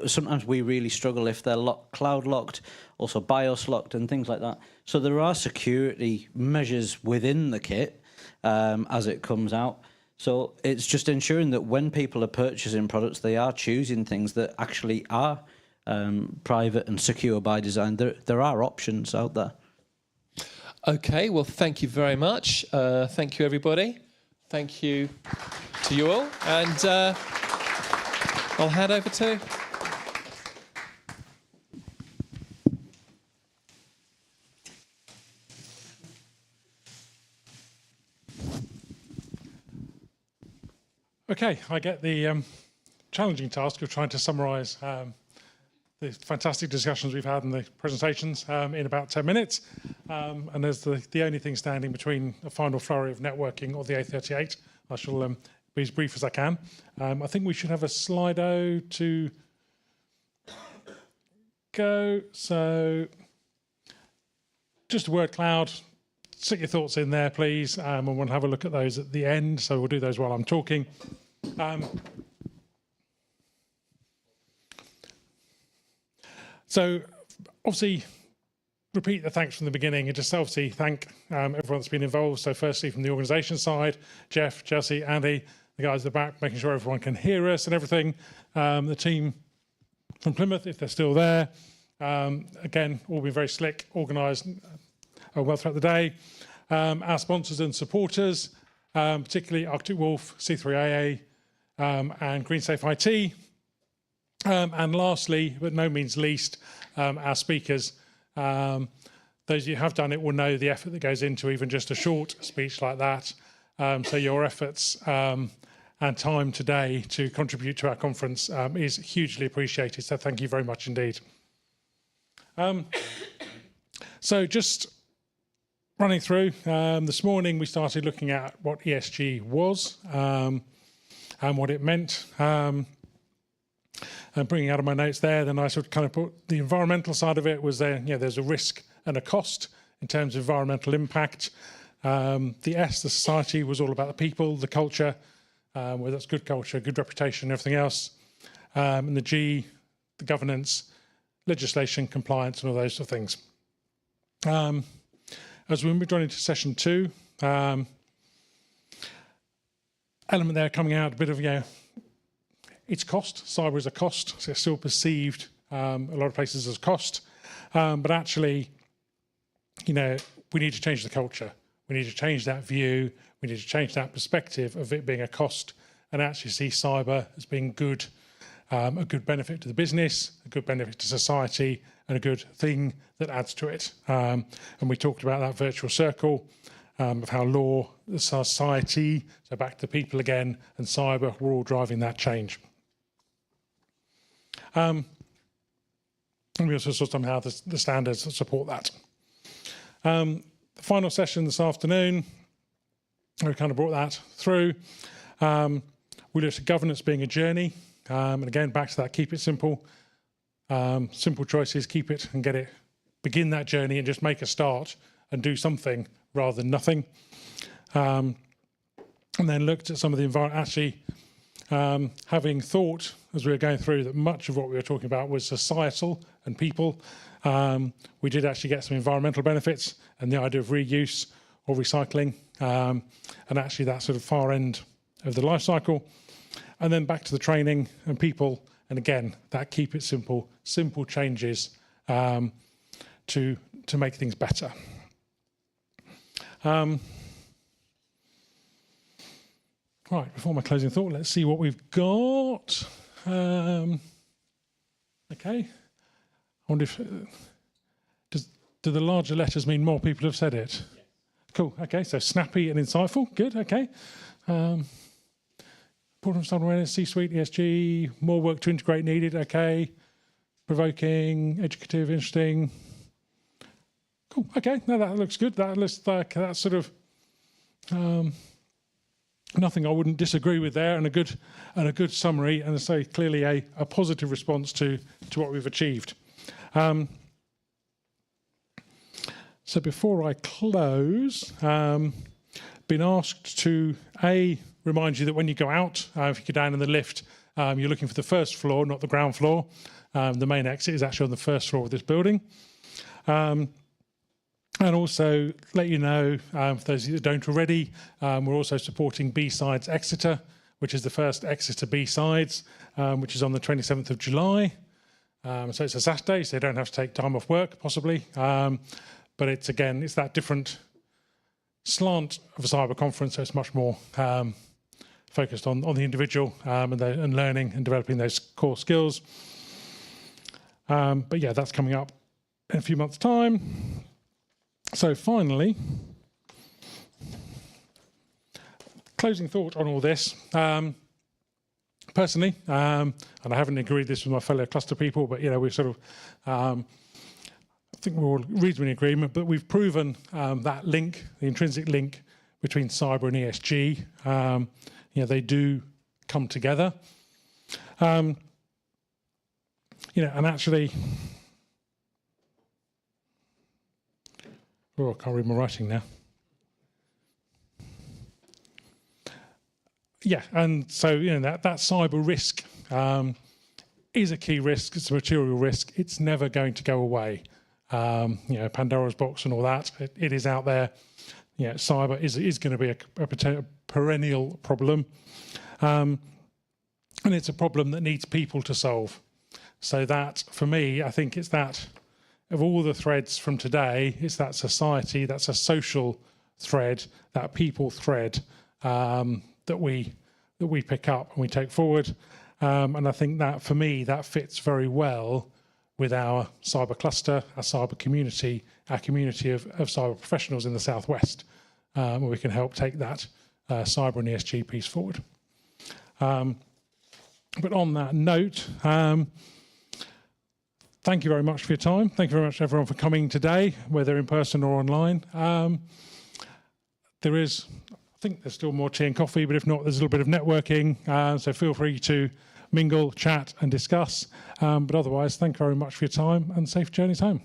sometimes we really struggle if they're cloud locked, also BIOS locked and things like that. So there are security measures within the kit as it comes out. So it's just ensuring that when people are purchasing products, they are choosing things that actually are private and secure by design. There are options out there. Okay, well, thank you very much. Thank you, everybody. Thank you to you all. And I'll hand over to... Okay, I get the challenging task of trying to summarise the fantastic discussions we've had in the presentations in about 10 minutes. And as the only thing standing between a final flurry of networking or the A38, I shall be as brief as I can. I think we should have a Slido to go. So just a word cloud. Stick your thoughts in there, please. And we'll have a look at those at the end. So we'll do those while I'm talking. So obviously, repeat the thanks from the beginning and just obviously thank everyone that's been involved. So firstly, from the organisation side, Jeff, Jesse, Andy, the guys at the back, making sure everyone can hear us and everything. The team from Plymouth, if they're still there. Again, all been very slick, organised well throughout the day. Our sponsors and supporters, particularly Arctic Wolf, C3AA, and Greensafe IT. And lastly, but no means least, our speakers. Those of you who have done it will know the effort that goes into even just a short speech like that. So your efforts and time today to contribute to our conference is hugely appreciated. So thank you very much indeed. So just running through, this morning we started looking at what ESG was and what it meant. And bringing out of my notes there, then I sort of kind of put the environmental side of it was there. You know, there's a risk and a cost in terms of environmental impact. The S, the society, was all about the people, the culture, whether that's good culture, good reputation, everything else. And the G, the governance, legislation, compliance, and all those sort of things. As we move on into session 2, element there coming out a bit of, it's cost. Cyber is a cost, so it's still perceived a lot of places as cost. But actually, we need to change the culture. We need to change that view. We need to change that perspective of it being a cost and actually see cyber as being good, a good benefit to the business, a good benefit to society, and a good thing that adds to it. And we talked about that virtual circle of how law, the society, so back to people again, and cyber, we're all driving that change. And we also saw somehow the standards that support that. The final session this afternoon, we kind of brought that through. We looked at governance being a journey. And again, back to that, keep it simple. Simple choices, keep it and get it. Begin that journey and just make a start and do something rather than nothing. And then looked at some of the environment, actually having thought as we were going through that much of what we were talking about was societal and people. We did actually get some environmental benefits and the idea of reuse or recycling, and actually that sort of far end of the life cycle. And then back to the training and people, and again, that keep it simple, simple changes to make things better. Right, before my closing thought, let's see what we've got. Okay, I wonder if do the larger letters mean more people have said it? Yeah. Cool. Okay. So snappy and insightful. Good. Okay. Important stakeholder awareness, C-suite, ESG, more work to integrate needed. Okay. Provoking, educative, interesting. Cool. Okay. No, that looks good. That looks like that's sort of nothing I wouldn't disagree with there, and a good summary, and so clearly a positive response to what we've achieved. So before I close, been asked to remind you that when you go out, if you go down in the lift, you're looking for the first floor, not the ground floor. The main exit is actually on the first floor of this building. And also let you know, for those of you that don't already, we're also supporting B-Sides Exeter, which is the first Exeter B-Sides, which is on the 27th of July. So it's a Saturday, so you don't have to take time off work, possibly. But it's that different slant of a cyber conference, so it's much more focused on the individual and learning and developing those core skills. But yeah, that's coming up in a few months' time. So finally, closing thought on all this. Personally, and I haven't agreed this with my fellow cluster people, but we're sort of, I think we're all reasonably in agreement, but we've proven that link, the intrinsic link between cyber and ESG. They do come together. And actually, I can't read my writing now. Yeah, and so that cyber risk is a key risk. It's a material risk. It's never going to go away. Pandora's box and all that. It is out there. Cyber is going to be a perennial problem, and it's a problem that needs people to solve. So that, for me, I think it's that of all the threads from today, it's that society, that's a social thread, that people thread that we pick up and we take forward. And I think that, for me, that fits very well with our cyber cluster, our cyber community, our community of cyber professionals in the Southwest, where we can help take that cyber and ESG piece forward. But on that note, thank you very much for your time. Thank you very much, everyone, for coming today, whether in person or online. I think there's still more tea and coffee, but if not, there's a little bit of networking. So feel free to mingle, chat, and discuss. But otherwise, thank you very much for your time, and safe journeys home.